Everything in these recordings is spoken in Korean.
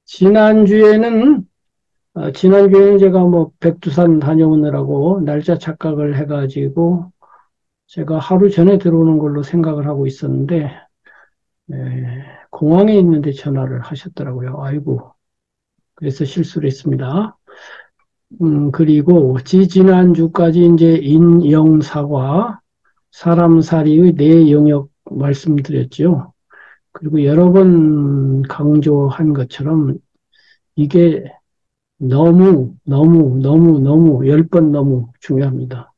지난주에는, 지난주에는 제가 뭐 백두산 다녀오느라고 날짜 착각을 해가지고 제가 하루 전에 들어오는 걸로 생각을 하고 있었는데, 공항에 있는데 전화를 하셨더라고요. 아이고, 그래서 실수를 했습니다. 그리고 지난주까지 이제 인영사과, 사람살이의 네 영역 말씀드렸죠. 그리고 여러 번 강조한 것처럼 이게 너무 10번 너무 중요합니다.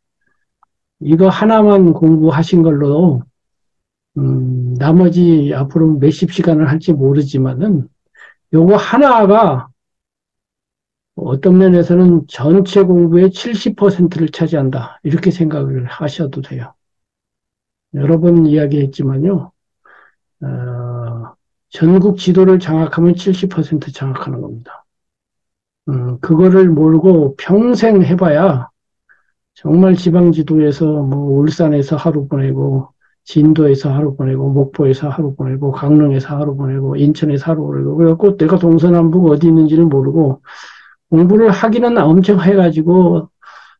이거 하나만 공부하신 걸로 나머지 앞으로 몇십 시간을 할지 모르지만은 요거 하나가 어떤 면에서는 전체 공부의 70%를 차지한다. 이렇게 생각을 하셔도 돼요. 여러 번 이야기했지만요. 전국 지도를 장악하면 70% 장악하는 겁니다. 그거를 모르고 평생 해봐야 정말 지방지도에서 뭐 울산에서 하루 보내고 진도에서 하루 보내고 목포에서 하루 보내고 강릉에서 하루 보내고 인천에서 하루 보내고 그래갖고 내가 동서남북 어디 있는지는 모르고 공부를 하기는 엄청 해가지고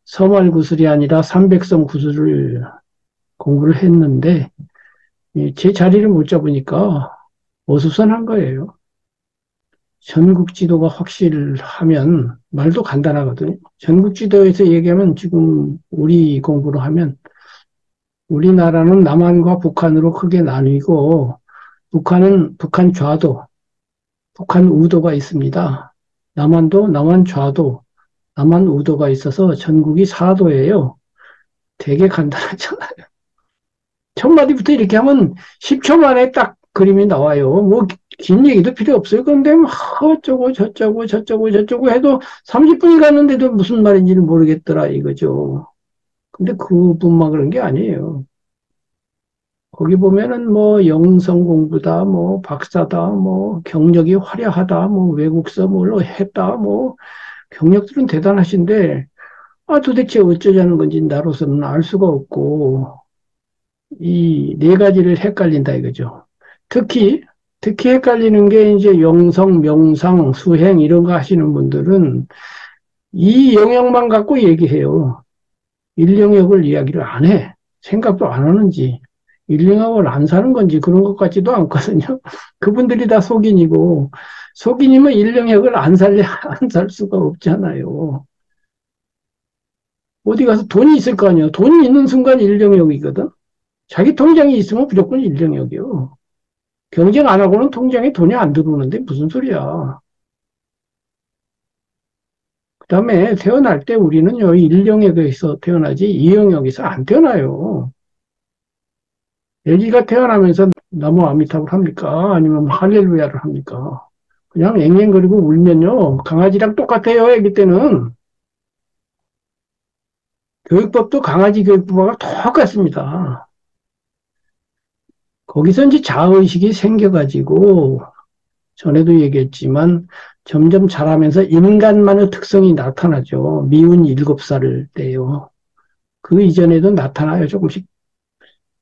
서말구슬이 아니라 삼백성 구슬을 공부를 했는데 제 자리를 못 잡으니까 어수선한 거예요. 전국 지도가 확실하면 말도 간단하거든요. 전국 지도에서 얘기하면 지금 우리 공부로 하면 우리나라는 남한과 북한으로 크게 나뉘고 북한은 북한 좌도, 북한 우도가 있습니다. 남한도 남한 좌도, 남한 우도가 있어서 전국이 4도예요. 되게 간단하잖아요. 첫 마디부터 이렇게 하면 10초 만에 딱 그림이 나와요. 뭐 긴 얘기도 필요 없어요. 그런데 막 어쩌고 저쩌고 해도 30분이 갔는데도 무슨 말인지는 모르겠더라 이거죠. 근데 그뿐만 그런 게 아니에요. 거기 보면은 뭐 영성 공부다, 뭐 박사다, 뭐 경력이 화려하다, 뭐 외국서 뭘 했다, 뭐 경력들은 대단하신데 도대체 어쩌자는 건지 나로서는 알 수가 없고 이 네 가지를 헷갈린다 이거죠. 특히 헷갈리는 게 이제 영성, 명상, 수행 이런 거 하시는 분들은 이 영역만 갖고 얘기해요. 일영역을 이야기를 안 해. 생각도 안 하는지. 일영역을 안 사는 건지 그런 것 같지도 않거든요. 그분들이 다 속인이고, 속인이면 일영역을 안 살 수가 없잖아요. 어디 가서 돈이 있을 거 아니에요. 돈이 있는 순간 일영역이거든. 자기 통장이 있으면 무조건 일영역이요. 경쟁 안 하고는 통장에 돈이 안 들어오는데 무슨 소리야. 그 다음에 태어날 때 우리는요, 일영역에서 태어나지 이영역에서 안 태어나요. 애기가 태어나면서 나무 아미타불 합니까? 아니면 할렐루야를 합니까? 그냥 앵앵거리고 울면요, 강아지랑 똑같아요, 애기 때는. 교육법도 강아지 교육법과 똑같습니다. 거기서 이제 자의식이 생겨가지고, 전에도 얘기했지만, 점점 자라면서 인간만의 특성이 나타나죠. 미운 7살 때요. 그 이전에도 나타나요. 조금씩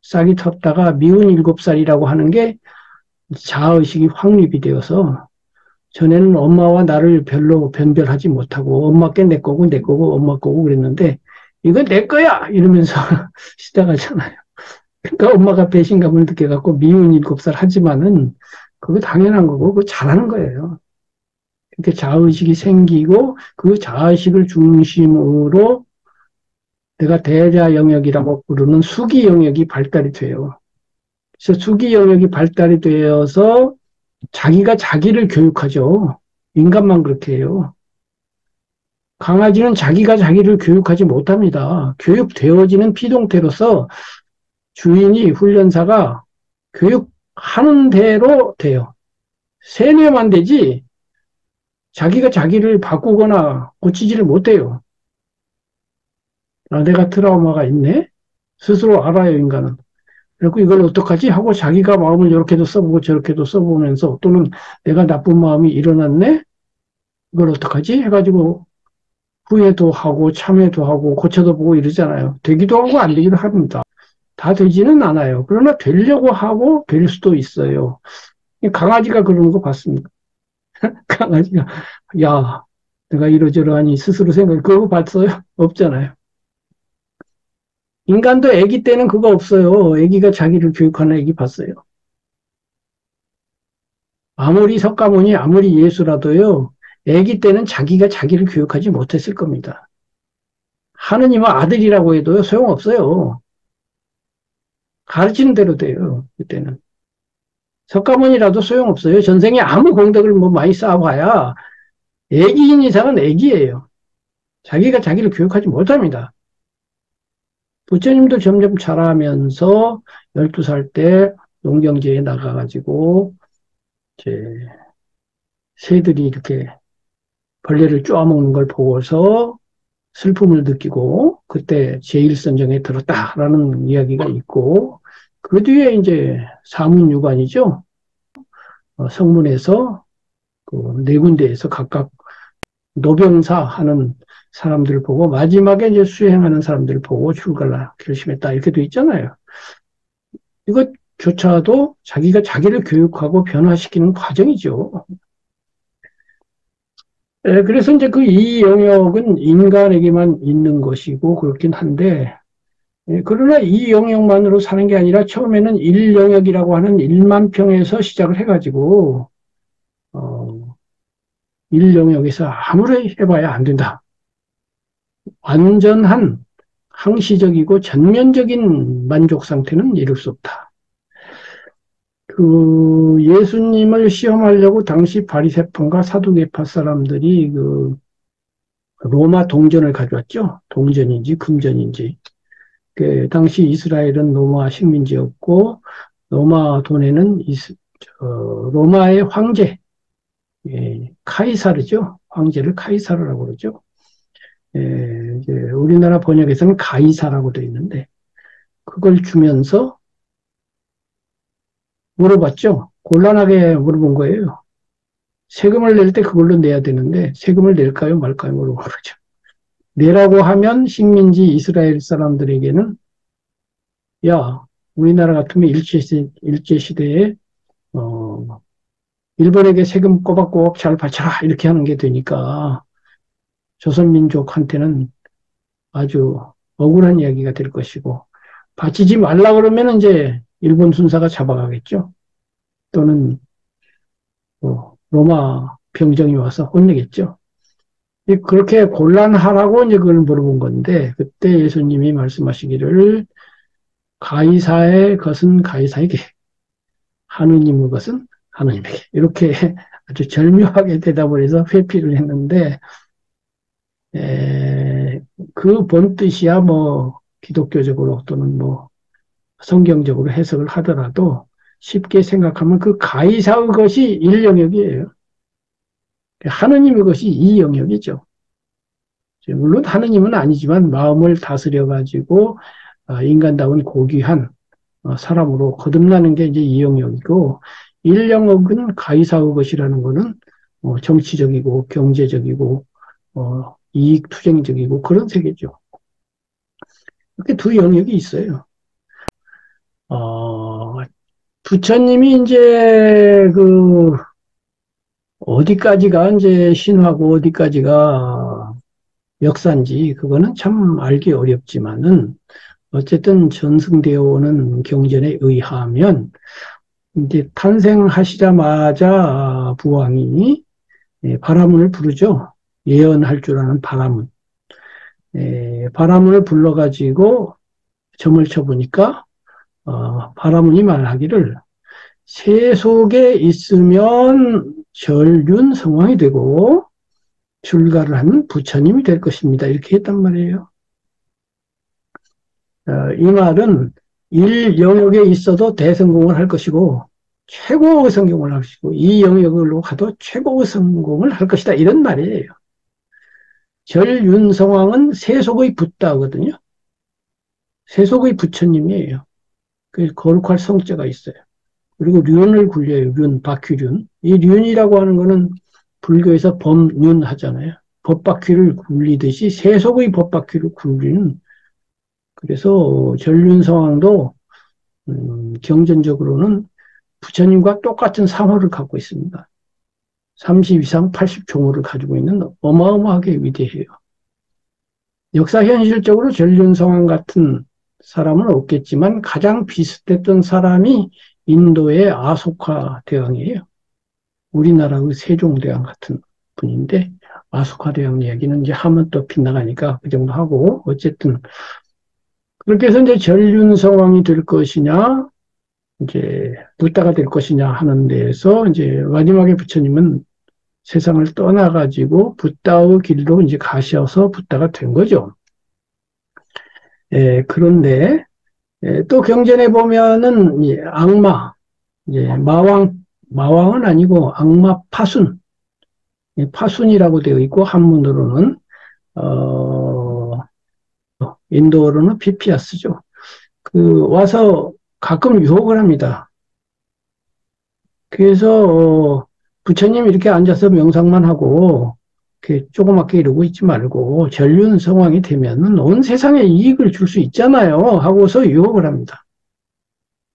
싹이 텄다가 미운 7살이라고 하는 게 자아의식이 확립이 되어서 전에는 엄마와 나를 별로 변별하지 못하고 엄마 게 내 거고 내 거고 엄마 거고 그랬는데 이건 내 거야 이러면서 시작하잖아요. 그러니까 엄마가 배신감을 느껴갖고 미운 7살 하지만은 그거 당연한 거고 그거 잘하는 거예요. 이렇게 자아의식이 생기고 그 자아의식을 중심으로 내가 대자 영역이라고 부르는 수기 영역이 발달이 돼요. 그래서 수기 영역이 발달이 되어서 자기가 자기를 교육하죠. 인간만 그렇게 해요. 강아지는 자기가 자기를 교육하지 못합니다. 교육되어지는 피동태로서 주인이 훈련사가 교육하는 대로 돼요. 세뇌만 되지 자기가 자기를 바꾸거나 고치지를 못해요. 내가 트라우마가 있네? 스스로 알아요, 인간은. 그리고 이걸 어떡하지? 하고 자기가 마음을 이렇게도 써보고 저렇게도 써보면서 또는 내가 나쁜 마음이 일어났네? 이걸 어떡하지? 해가지고 후회도 하고 참회도 하고 고쳐도 보고 이러잖아요. 되기도 하고 안 되기도 합니다. 다 되지는 않아요. 그러나 되려고 하고 될 수도 있어요. 강아지가 그러는 거 봤습니다. 강아지가, 야, 내가 이러저러하니 스스로 그거 봤어요? 없잖아요. 인간도 아기 때는 그거 없어요. 아기가 자기를 교육하는 아기 봤어요. 아무리 석가모니, 아무리 예수라도요, 아기 때는 자기가 자기를 교육하지 못했을 겁니다. 하느님은 아들이라고 해도요, 소용없어요. 가르치는 대로 돼요, 그때는. 석가모니라도 소용없어요. 전생에 아무 공덕을 뭐 많이 쌓아봐야 애기인 이상은 애기예요. 자기가 자기를 교육하지 못합니다. 부처님도 점점 자라면서 12살 때 농경지에 나가가지고 이제 새들이 이렇게 벌레를 쪼아먹는 걸 보고서 슬픔을 느끼고 그때 제1선정에 들었다라는 이야기가 있고 그 뒤에 이제 사문유관이죠. 성문에서 그 네 군데에서 각각 노병사 하는 사람들을 보고 마지막에 이제 수행하는 사람들을 보고 출가를 결심했다 이렇게 돼 있잖아요. 이것조차도 자기가 자기를 교육하고 변화시키는 과정이죠. 그래서 이제 그 이 영역은 인간에게만 있는 것이고 그렇긴 한데 그러나 이 영역만으로 사는 게 아니라 처음에는 1영역이라고 하는 1만 평에서 시작을 해가지고 1영역에서 아무리 해봐야 안 된다. 완전한 항시적이고 전면적인 만족 상태는 이룰 수 없다. 그 예수님을 시험하려고 당시 바리새파과 사두개파 사람들이 그 로마 동전을 가져왔죠. 동전인지 금전인지. 그 당시 이스라엘은 로마 식민지였고 로마 돈에는 로마의 황제 카이사르죠. 황제를 카이사르라고 그러죠. 이제 우리나라 번역에서는 가이사라고 되어 있는데 그걸 주면서 물어봤죠. 곤란하게 물어본 거예요. 세금을 낼 때 그걸로 내야 되는데 세금을 낼까요 말까요 물어본 거죠. 내라고 하면 식민지 이스라엘 사람들에게는 야 우리나라 같으면 일제시대에 일본에게 세금 꼬박꼬박 잘 바쳐라 이렇게 하는 게 되니까 조선민족한테는 아주 억울한 이야기가 될 것이고 바치지 말라 그러면 이제 일본 순사가 잡아가겠죠. 또는 로마 병정이 와서 혼내겠죠. 그렇게 곤란하라고 이제 그걸 물어본 건데 그때 예수님이 말씀하시기를 가이사의 것은 가이사에게 하느님의 것은 하느님에게 이렇게 아주 절묘하게 대답을 해서 회피를 했는데 그 본뜻이야 뭐 기독교적으로 또는 뭐 성경적으로 해석을 하더라도 쉽게 생각하면 그 가이사의 것이 1영역이에요. 하느님의 것이 2영역이죠. 물론 하느님은 아니지만 마음을 다스려가지고 인간다운 고귀한 사람으로 거듭나는 게 이제 2영역이고 1영역은 가이사의 것이라는 거는 정치적이고 경제적이고 이익투쟁적이고 그런 세계죠. 이렇게 두 영역이 있어요. 부처님이 이제 어디까지가 이제 신화고 어디까지가 역사인지 그거는 참 알기 어렵지만은 어쨌든 전승되어 오는 경전에 의하면 이제 탄생하시자마자 부왕이 바라문을 부르죠. 예언할 줄 아는 바라문. 바라문을 불러가지고 점을 쳐보니까 바라문이 말하기를 새 속에 있으면 절륜 성왕이 되고 출가를 하면 부처님이 될 것입니다. 이렇게 했단 말이에요. 이 말은 1영역에 있어도 대성공을 할 것이고 최고의 성공을 할 것이고 2영역으로 가도 최고의 성공을 할 것이다. 이런 말이에요. 절윤성왕은 세속의 붓다거든요. 세속의 부처님이에요. 그 거룩할 성자가 있어요. 그리고 륜을 굴려요. 륜, 바퀴륜. 이 륜이라고 하는 거는 불교에서 법륜 하잖아요. 법바퀴를 굴리듯이 세속의 법바퀴를 굴리는 그래서 전륜성왕도 경전적으로는 부처님과 똑같은 상호를 갖고 있습니다. 30 이상 80종호를 가지고 있는 어마어마하게 위대해요. 역사 현실적으로 전륜성왕 같은 사람은 없겠지만 가장 비슷했던 사람이 인도의 아소카 대왕이에요. 우리나라의 세종대왕 같은 분인데 아소카 대왕 이야기는 이제 하면 또 빗나가니까 그 정도 하고 어쨌든 그렇게 해서 이제 전륜성왕이 될 것이냐 이제 붓다가 될 것이냐 하는 데에서 이제 마지막에 부처님은 세상을 떠나가지고 붓다의 길로 이제 가셔서 붓다가 된 거죠. 그런데 또 경전에 보면은 악마, 이제 마왕은 아니고 악마 파순, 파순이라고 되어 있고 한문으로는 인도어로는 피피아스죠. 그 와서 가끔 유혹을 합니다. 그래서 부처님 이렇게 앉아서 명상만 하고 이렇게 조그맣게 이러고 있지 말고 전륜성왕이 되면은 온 세상에 이익을 줄 수 있잖아요 하고서 유혹을 합니다.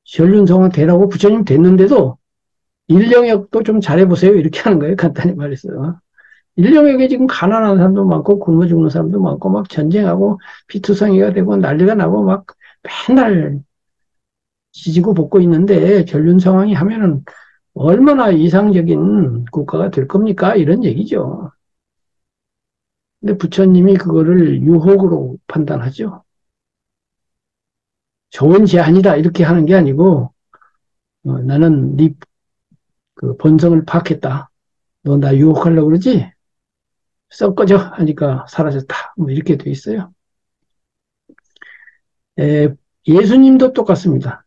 전륜성왕 되라고 부처님 됐는데도 일영역도 좀 잘해보세요 이렇게 하는 거예요. 간단히 말해서. 일영역에 지금 가난한 사람도 많고 굶어 죽는 사람도 많고 막 전쟁하고 피투성이가 되고 난리가 나고 막 맨날 지지고 볶고 있는데 전륜성왕이 하면은 얼마나 이상적인 국가가 될 겁니까? 이런 얘기죠. 근데 부처님이 그거를 유혹으로 판단하죠. 좋은 제안이다 이렇게 하는 게 아니고 나는 네 그 본성을 파악했다. 너 나 유혹하려고 그러지? 썩 꺼져 하니까 사라졌다. 뭐 이렇게 돼 있어요. 예수님도 똑같습니다.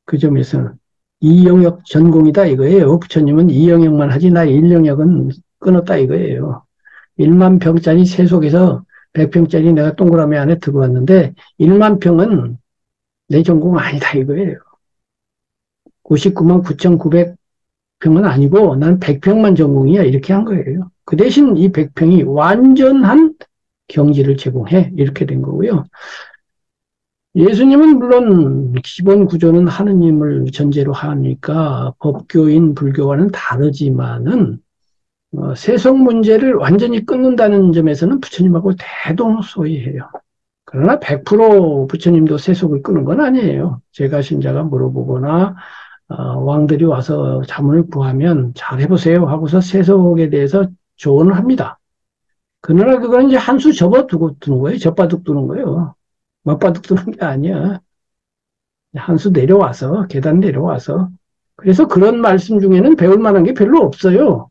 그 점에서는 이 영역 전공이다 이거예요. 부처님은 이 영역만 하지 나 1영역은 끊었다 이거예요. 1만 평짜리 세속에서 100평짜리 내가 동그라미 안에 들어왔는데 1만 평은 내 전공 아니다 이거예요. 59만 9,900평은 아니고 난 100평만 전공이야 이렇게 한 거예요. 그 대신 이 100평이 완전한 경지를 제공해 이렇게 된 거고요. 예수님은 물론 기본 구조는 하느님을 전제로 하니까 법교인 불교와는 다르지만은 세속 문제를 완전히 끊는다는 점에서는 부처님하고 대동소이해요. 그러나 100% 부처님도 세속을 끊은 건 아니에요. 제가 신자가 물어보거나 왕들이 와서 자문을 구하면 잘 해보세요 하고서 세속에 대해서 조언을 합니다. 그러나 그건 이제 한 수 접어두고 두는 거예요. 젖바둑 두는 거예요. 맞바둑 두는 게 아니야. 한 수 내려와서 계단 내려와서 그래서 그런 말씀 중에는 배울 만한 게 별로 없어요.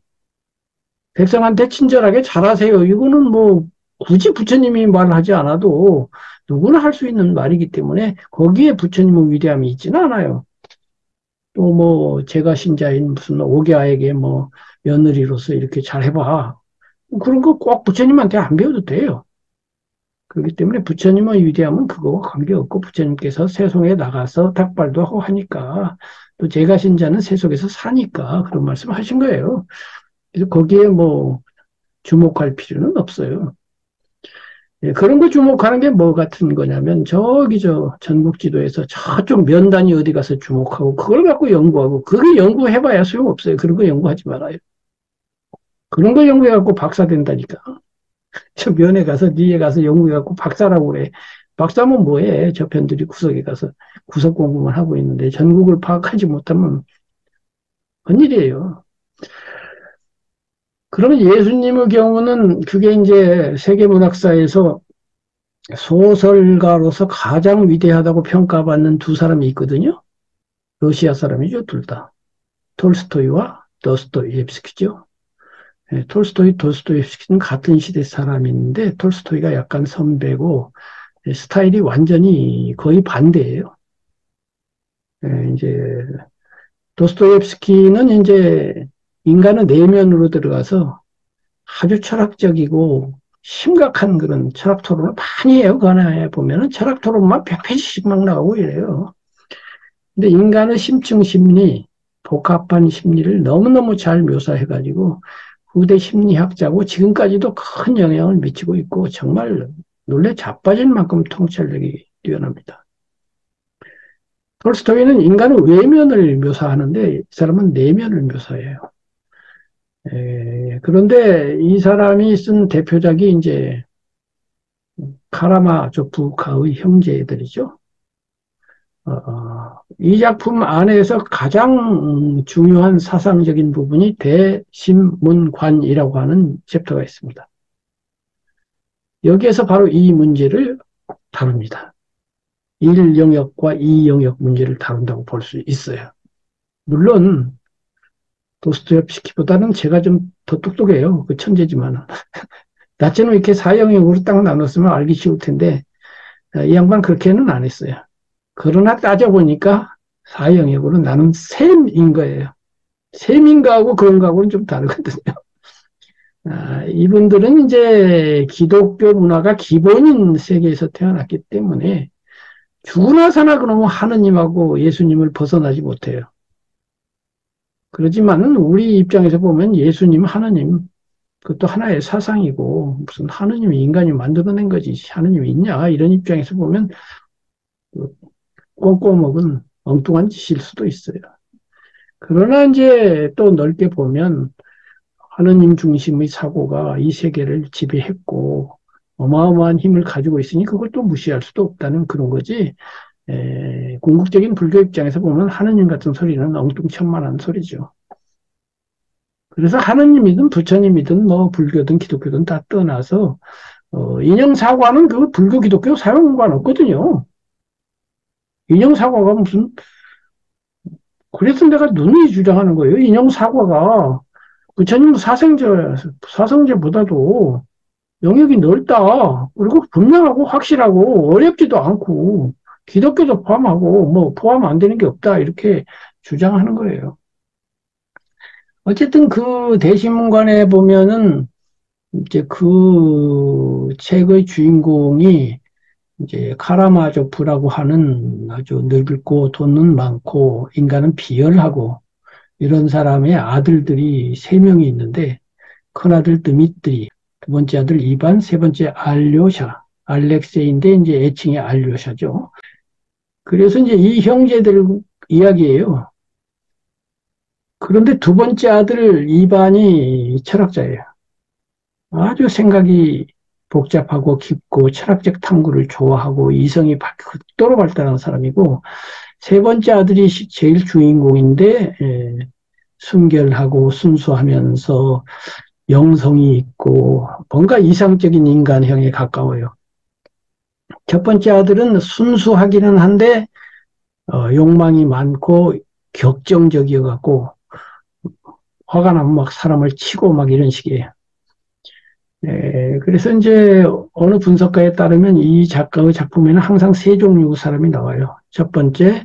백성한테 친절하게 잘하세요. 이거는 뭐 굳이 부처님이 말하지 않아도 누구나 할 수 있는 말이기 때문에 거기에 부처님의 위대함이 있지는 않아요. 또 뭐 제가 신자인 무슨 오기아에게 뭐 며느리로서 이렇게 잘해봐. 그런 거 꼭 부처님한테 안 배워도 돼요. 그렇기 때문에 부처님의 위대함은 그거와 관계없고 부처님께서 세속에 나가서 닭발도 하고 하니까 또 제가 신자는 세속에서 사니까 그런 말씀 하신 거예요. 그래서 거기에 뭐 주목할 필요는 없어요. 그런 거 주목하는 게 뭐 같은 거냐면 저기 저 전국지도에서 저쪽 면단이 어디 가서 주목하고 그걸 갖고 연구하고 그게 연구해봐야 소용없어요. 그런 거 연구하지 말아요. 그런 거 연구해갖고 박사 된다니까. 저 면에 가서 뒤에 가서 연구해갖고 박사라고 그래. 박사면 뭐해? 저편들이 구석에 가서 구석 공부만 하고 있는데 전국을 파악하지 못하면 웬일이에요. 그러면 예수님의 경우는 그게 이제 세계문학사에서 소설가로서 가장 위대하다고 평가받는 두 사람이 있거든요. 러시아 사람이죠, 둘 다. 톨스토이와 도스토옙스키죠. 톨스토이, 도스토옙스키는 같은 시대 사람인데 톨스토이가 약간 선배고 스타일이 완전히 거의 반대예요. 이제 도스토옙스키는 이제 인간의 내면으로 들어가서 아주 철학적이고 심각한 그런 철학 토론을 많이 해요. 그 안에 보면은 철학 토론만 100페이지씩 막 나오고 이래요. 근데 인간의 심층 심리, 복합한 심리를 너무너무 잘 묘사해가지고 후대 심리학자고 지금까지도 큰 영향을 미치고 있고 정말 놀래 자빠질 만큼 통찰력이 뛰어납니다. 톨스토이는 인간의 외면을 묘사하는데 이 사람은 내면을 묘사해요. 그런데 이 사람이 쓴 대표작이 이제 카라마조프가의 형제들이죠. 이 작품 안에서 가장 중요한 사상적인 부분이 대신문관이라고 하는 챕터가 있습니다. 여기에서 바로 이 문제를 다룹니다. 1영역과 2영역 문제를 다룬다고 볼 수 있어요. 물론 도스토옙스키보다는 제가 좀 더 똑똑해요. 그 천재지만. 나처럼 이렇게 4영역으로 딱 나눴으면 알기 쉬울 텐데 이 양반 그렇게는 안 했어요. 그러나 따져보니까 4영역으로 나눈 셈인 거예요. 셈인가하고 그런가하고는 좀 다르거든요. 이분들은 이제 기독교 문화가 기본인 세계에서 태어났기 때문에 죽으나 사나 그러면 하느님하고 예수님을 벗어나지 못해요. 그렇지만은 우리 입장에서 보면 예수님, 하느님, 그것도 하나의 사상이고 무슨 하느님이 인간이 만들어낸 거지 하느님이 있냐 이런 입장에서 보면 꼼꼼먹은 엉뚱한 짓일 수도 있어요. 그러나 이제 또 넓게 보면 하느님 중심의 사고가 이 세계를 지배했고 어마어마한 힘을 가지고 있으니 그걸 또 무시할 수도 없다는 그런 거지. 궁극적인 불교 입장에서 보면 하느님 같은 소리는 엉뚱천만한 소리죠. 그래서 하느님이든 부처님이든 뭐 불교든 기독교든 다 떠나서 인형사과는 그 불교 기독교 사용관 없거든요. 인형사과가 무슨 그래서 내가 누누이 주장하는 거예요. 인형사과가 부처님 사성제보다도 영역이 넓다. 그리고 분명하고 확실하고 어렵지도 않고 기독교도 포함하고 뭐 포함 안 되는 게 없다. 이렇게 주장하는 거예요. 어쨌든 그 대신문관에 보면은 이제 그 책의 주인공이 이제 카라마조프라고 하는 아주 늙고 돈은 많고 인간은 비열하고 이런 사람의 아들들이 세 명이 있는데 큰아들 드미트리, 두 번째 아들 이반, 세 번째 알료샤, 알렉세이인데 이제 애칭이 알료샤죠. 그래서 이제 이 형제들 이야기예요. 그런데 두 번째 아들 이반이 철학자예요. 아주 생각이 복잡하고 깊고 철학적 탐구를 좋아하고 이성이 극도로 발달한 사람이고 세 번째 아들이 제일 주인공인데 순결하고 순수하면서 영성이 있고 뭔가 이상적인 인간형에 가까워요. 첫 번째 아들은 순수하기는 한데 욕망이 많고 격정적이어갖고 화가 나면 막 사람을 치고 막 이런 식이에요. 그래서 이제 어느 분석가에 따르면 이 작가의 작품에는 항상 세 종류의 사람이 나와요. 첫 번째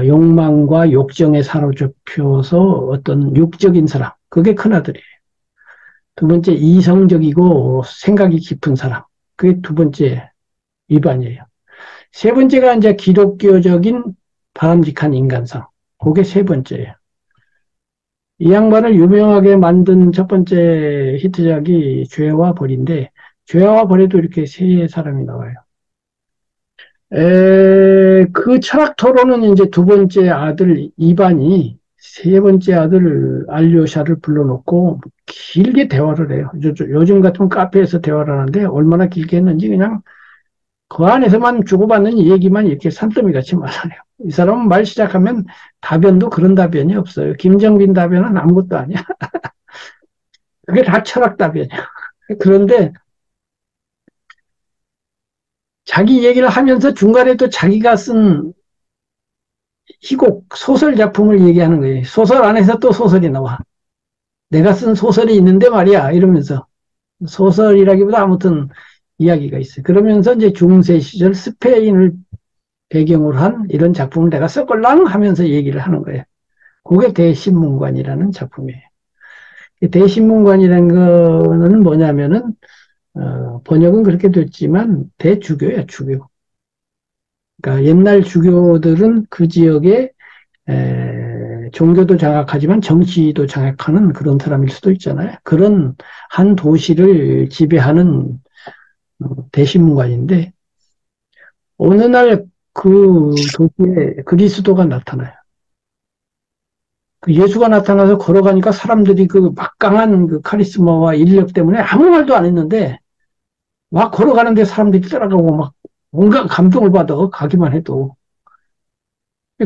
욕망과 욕정에 사로잡혀서 어떤 육적인 사람, 그게 큰아들이에요. 두 번째 이성적이고 생각이 깊은 사람, 그게 두 번째 이반이에요. 세 번째가 이제 기독교적인 바람직한 인간성, 그게 세 번째예요. 이 양반을 유명하게 만든 첫 번째 히트작이 죄와 벌인데 죄와 벌에도 이렇게 세 사람이 나와요. 그 철학 토론은 이제 두 번째 아들 이반이 세 번째 아들 알료샤를 불러놓고 길게 대화를 해요. 요즘 같은 카페에서 대화를 하는데 얼마나 길게 했는지 그냥 그 안에서만 주고받는 얘기만 이렇게 산더미 같이 말하네요. 이 사람은 말 시작하면 답변도 그런 답변이 없어요. 김정빈 답변은 아무것도 아니야. 그게 다 철학 답변이야. 그런데 자기 얘기를 하면서 중간에 또 자기가 쓴 희곡, 소설 작품을 얘기하는 거예요. 소설 안에서 또 소설이 나와. 내가 쓴 소설이 있는데 말이야. 이러면서. 소설이라기보다 아무튼 이야기가 있어요. 그러면서 이제 중세 시절 스페인을 배경으로 한 이런 작품을 내가 써볼랑 하면서 얘기를 하는 거예요. 그게 대신문관이라는 작품이에요. 대신문관이라는 거는 뭐냐면은, 번역은 그렇게 됐지만 대주교야, 주교. 그러니까 옛날 주교들은 그 지역에 종교도 장악하지만 정치도 장악하는 그런 사람일 수도 있잖아요. 그런 한 도시를 지배하는 대신문관인데 어느 날 그 도시에 그리스도가 나타나요. 그 예수가 나타나서 걸어가니까 사람들이 그 막강한 그 카리스마와 인력 때문에 아무 말도 안 했는데 막 걸어가는데 사람들이 따라가고 막 온갖 감동을 받아 가기만 해도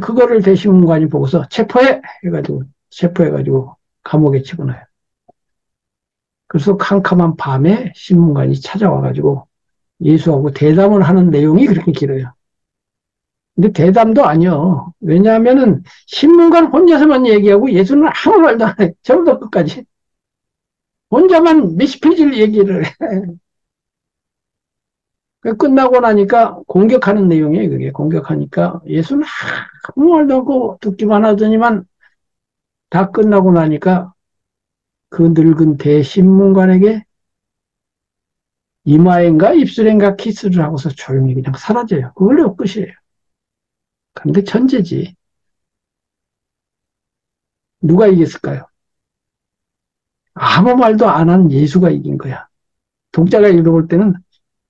그거를 대신문관이 보고서 체포해 해가지고 체포해가지고 감옥에 집어넣어요. 그래서 캄캄한 밤에 신문관이 찾아와가지고 예수하고 대담을 하는 내용이 그렇게 길어요. 근데 대담도 아니요. 왜냐하면은 신문관 혼자서만 얘기하고 예수는 아무 말도 안 해. 처음부터 끝까지. 혼자만 몇십 페이지를 얘기를 해. 끝나고 나니까 공격하는 내용이에요. 그게 공격하니까 예수는 아무 말도 없고 듣기만 하더니만 다 끝나고 나니까 그 늙은 대신문관에게 이마인가 입술인가 키스를 하고서 조용히 그냥 사라져요. 그걸로 끝이에요. 그런데 천재지. 누가 이겼을까요? 아무 말도 안 한 예수가 이긴 거야. 독자가 읽어볼 때는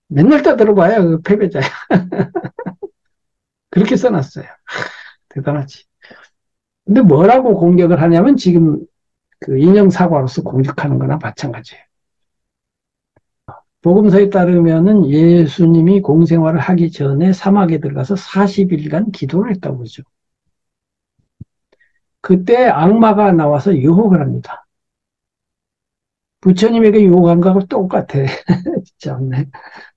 맨날 떠들어봐야 그 패배자야. 그렇게 써놨어요. 대단하지. 근데 뭐라고 공격을 하냐면 지금 그 인형사과로서 공격하는 거나 마찬가지예요. 복음서에 따르면은 예수님이 공생활을 하기 전에 사막에 들어가서 40일간 기도를 했다고 그러죠. 그때 악마가 나와서 유혹을 합니다. 부처님에게 유혹한 거하고 똑같아. 참네.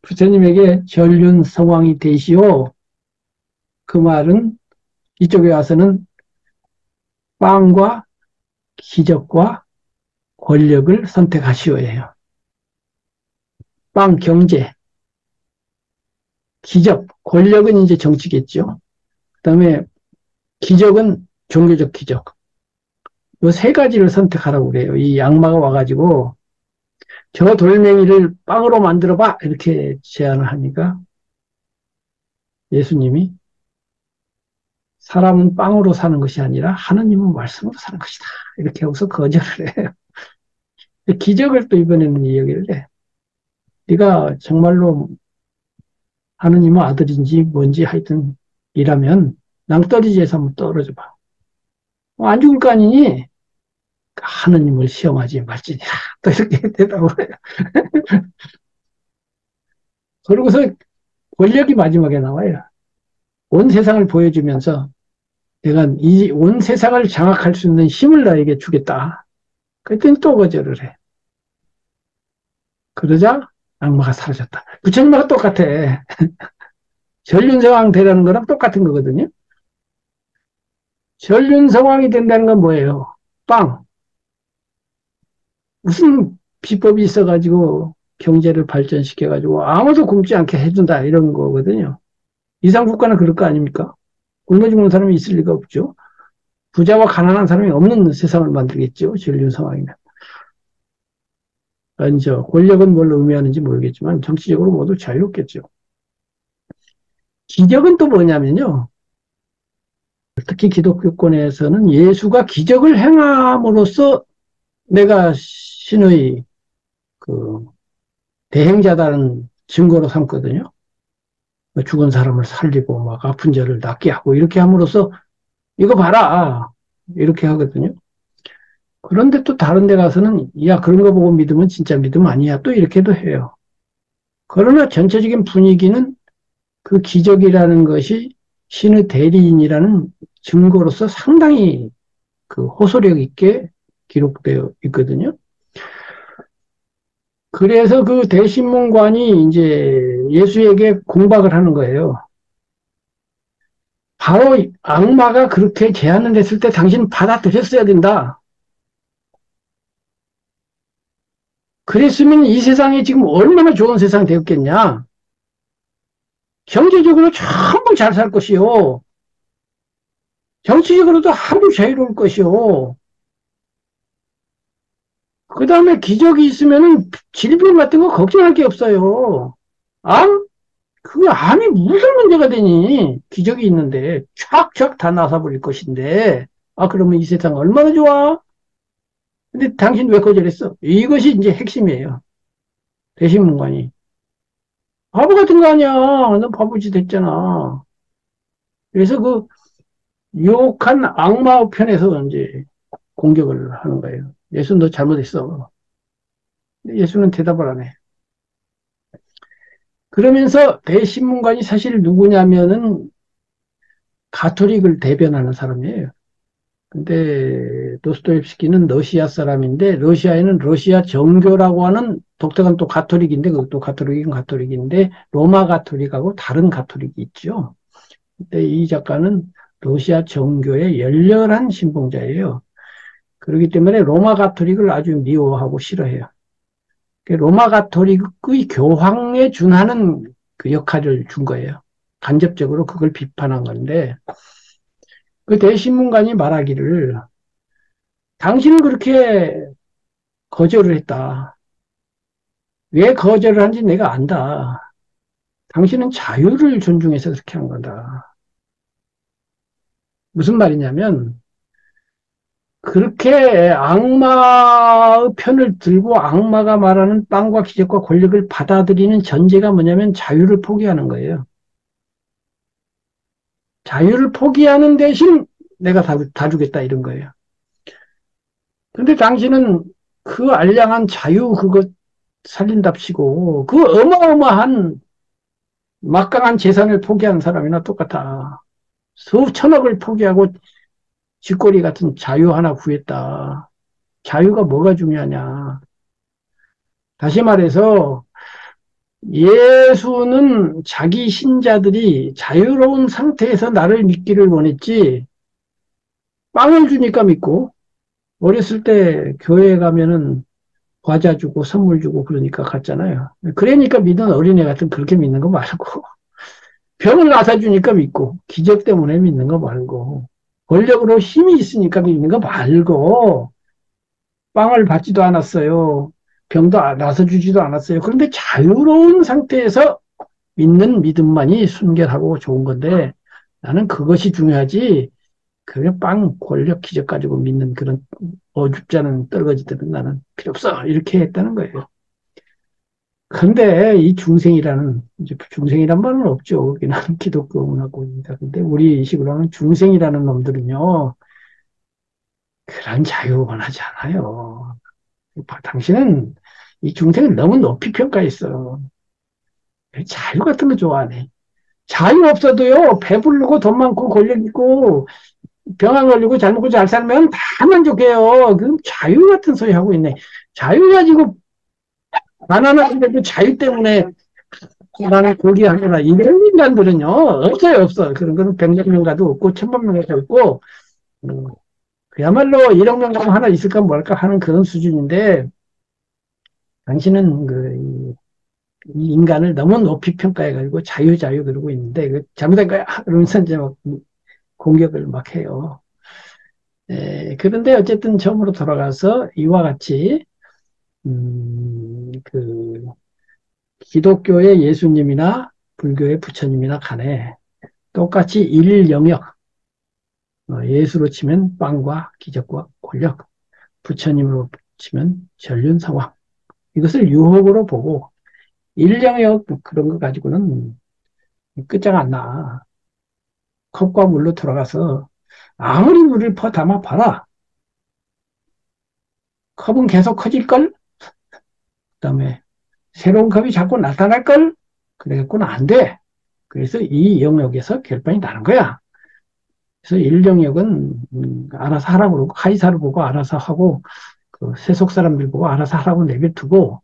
부처님에게 전륜 성왕이 되시오. 그 말은 이쪽에 와서는 빵과 기적과 권력을 선택하시오예요. 빵, 경제, 기적, 권력은 이제 정치겠죠. 그 다음에 기적은 종교적 기적. 이 세 가지를 선택하라고 그래요. 이 악마가 와가지고 저 돌멩이를 빵으로 만들어봐 이렇게 제안을 하니까 예수님이 사람은 빵으로 사는 것이 아니라 하나님은 말씀으로 사는 것이다. 이렇게 하고서 거절을 해요. 기적을 또 이번에는 이야기를 해. 네가 정말로 하느님의 아들인지 뭔지 하여튼 이라면 낭떠러지에서 한번 떨어져 봐. 안 죽을 거 아니니? 하느님을 시험하지 말지니라. 또 이렇게 대답을 해요. 그러고서 권력이 마지막에 나와요. 온 세상을 보여주면서 내가 이 온 세상을 장악할 수 있는 힘을 너에게 주겠다. 그랬더니 또 거절을 해. 그러자 악마가 사라졌다. 부처님하고 똑같아. 전륜성왕 되라는 거랑 똑같은 거거든요. 전륜성왕이 된다는 건 뭐예요? 빵. 무슨 비법이 있어가지고 경제를 발전시켜가지고 아무도 굶지 않게 해준다 이런 거거든요. 이상 국가는 그럴 거 아닙니까? 굶어 죽는 사람이 있을 리가 없죠. 부자와 가난한 사람이 없는 세상을 만들겠죠. 전륜성왕이면. 아니죠. 권력은 뭘 의미하는지 모르겠지만 정치적으로 모두 자유롭겠죠. 기적은 또 뭐냐면요. 특히 기독교권에서는 예수가 기적을 행함으로써 내가 신의 그 대행자다는 증거로 삼거든요. 죽은 사람을 살리고 막 아픈 자를 낫게 하고 이렇게 함으로써 이거 봐라 이렇게 하거든요. 그런데 또 다른 데 가서는 야 그런 거 보고 믿으면 진짜 믿음 아니야 또 이렇게도 해요. 그러나 전체적인 분위기는 그 기적이라는 것이 신의 대리인이라는 증거로서 상당히 그 호소력 있게 기록되어 있거든요. 그래서 그 대신문관이 이제 예수에게 공박을 하는 거예요. 바로 악마가 그렇게 제안을 했을 때 당신 받아들였어야 된다. 그랬으면 이 세상이 지금 얼마나 좋은 세상이 되었겠냐. 경제적으로 전부 잘 살 것이요. 정치적으로도 아주 자유로울 것이요. 그 다음에 기적이 있으면은 질병 같은 거 걱정할 게 없어요. 암? 그 암이 무슨 문제가 되니? 기적이 있는데 촥촥 다 나서버릴 것인데 그러면 이 세상 얼마나 좋아? 근데 당신 왜 거절했어? 이것이 이제 핵심이에요. 대신문관이. 바보 같은 거 아니야. 너 바보짓 했잖아. 그래서 그 유혹한 악마 편에서 이제 공격을 하는 거예요. 예수 너 잘못했어. 예수는 대답을 안 해. 그러면서 대신문관이 사실 누구냐면은 가톨릭을 대변하는 사람이에요. 근데 도스토옙스키는 러시아 사람인데 러시아에는 러시아 정교라고 하는 독특한 또 가톨릭인데 그것도 가톨릭인 가톨릭인데 로마 가톨릭하고 다른 가톨릭이 있죠. 근데 이 작가는 러시아 정교의 열렬한 신봉자예요. 그렇기 때문에 로마 가톨릭을 아주 미워하고 싫어해요. 로마 가톨릭의 교황에 준하는 그 역할을 준 거예요. 간접적으로 그걸 비판한 건데 그 대신문관이 말하기를 당신은 그렇게 거절을 했다. 왜 거절을 한지 내가 안다. 당신은 자유를 존중해서 그렇게 한 거다. 무슨 말이냐면 그렇게 악마의 편을 들고 악마가 말하는 빵과 기적과 권력을 받아들이는 전제가 뭐냐면 자유를 포기하는 거예요. 자유를 포기하는 대신 내가 다 주겠다 이런 거예요. 근데 당신은 그 알량한 자유 그거 살린답시고 그 어마어마한 막강한 재산을 포기한 사람이나 똑같아. 수천억을 포기하고 쥐꼬리 같은 자유 하나 구했다. 자유가 뭐가 중요하냐. 다시 말해서 예수는 자기 신자들이 자유로운 상태에서 나를 믿기를 원했지 빵을 주니까 믿고 어렸을 때 교회에 가면은 과자 주고 선물 주고 그러니까 갔잖아요. 그러니까 믿는 어린애 같은 그렇게 믿는 거 말고 병을 낫아주니까 믿고 기적 때문에 믿는 거 말고 권력으로 힘이 있으니까 믿는 거 말고 빵을 받지도 않았어요. 병도 나서주지도 않았어요. 그런데 자유로운 상태에서 믿는 믿음만이 순결하고 좋은 건데 나는 그것이 중요하지 그냥 빵, 권력, 기적 가지고 믿는 그런 어줍잖은 떨거지들은 나는 필요 없어. 이렇게 했다는 거예요. 근데 이 중생이라는, 이제 중생이란 말은 없죠. 여기는 기독교 문화권입니다. 근데 우리 식으로 하면 중생이라는 놈들은요, 그런 자유 원하지 않아요. 당신은 이 중생을 너무 높이 평가했어. 자유 같은 거 좋아하네. 자유 없어도요, 배부르고 돈 많고 권력 있고 병 안 걸리고 잘 먹고 잘 살면 다 만족해요. 그럼 자유 같은 소리 하고 있네. 자유 가지고 가난한데도 자유 때문에 나는 고기하거나 이런 인간들은요 없어요 없어. 그런 거는 100명 가도 없고 1000명 가도 없고 그야말로 1억 명 가면 하나 있을까 뭘까 하는 그런 수준인데 당신은 이 인간을 너무 높이 평가해가지고 자유 그러고 있는데 잘못된 거야 그러면서 이제 막 공격을 막 해요. 그런데 어쨌든 처음으로 돌아가서 이와 같이 그 기독교의 예수님이나 불교의 부처님이나 간에 똑같이 일영역, 예수로 치면 빵과 기적과 권력, 부처님으로 치면 전륜 상황. 이것을 유혹으로 보고 일영역 그런 거 가지고는 끝장 안 나. 컵과 물로 들어가서 아무리 물을 퍼 담아 봐라. 컵은 계속 커질걸? 그다음에 새로운 컵이 자꾸 나타날걸? 그래갖고는 안 돼. 그래서 이 영역에서 결판이 나는 거야. 그래서 일영역은 알아서 하라고 그러고 카이사를 보고 알아서 하고 그 세속 사람들 보고 알아서 하라고 내버려두고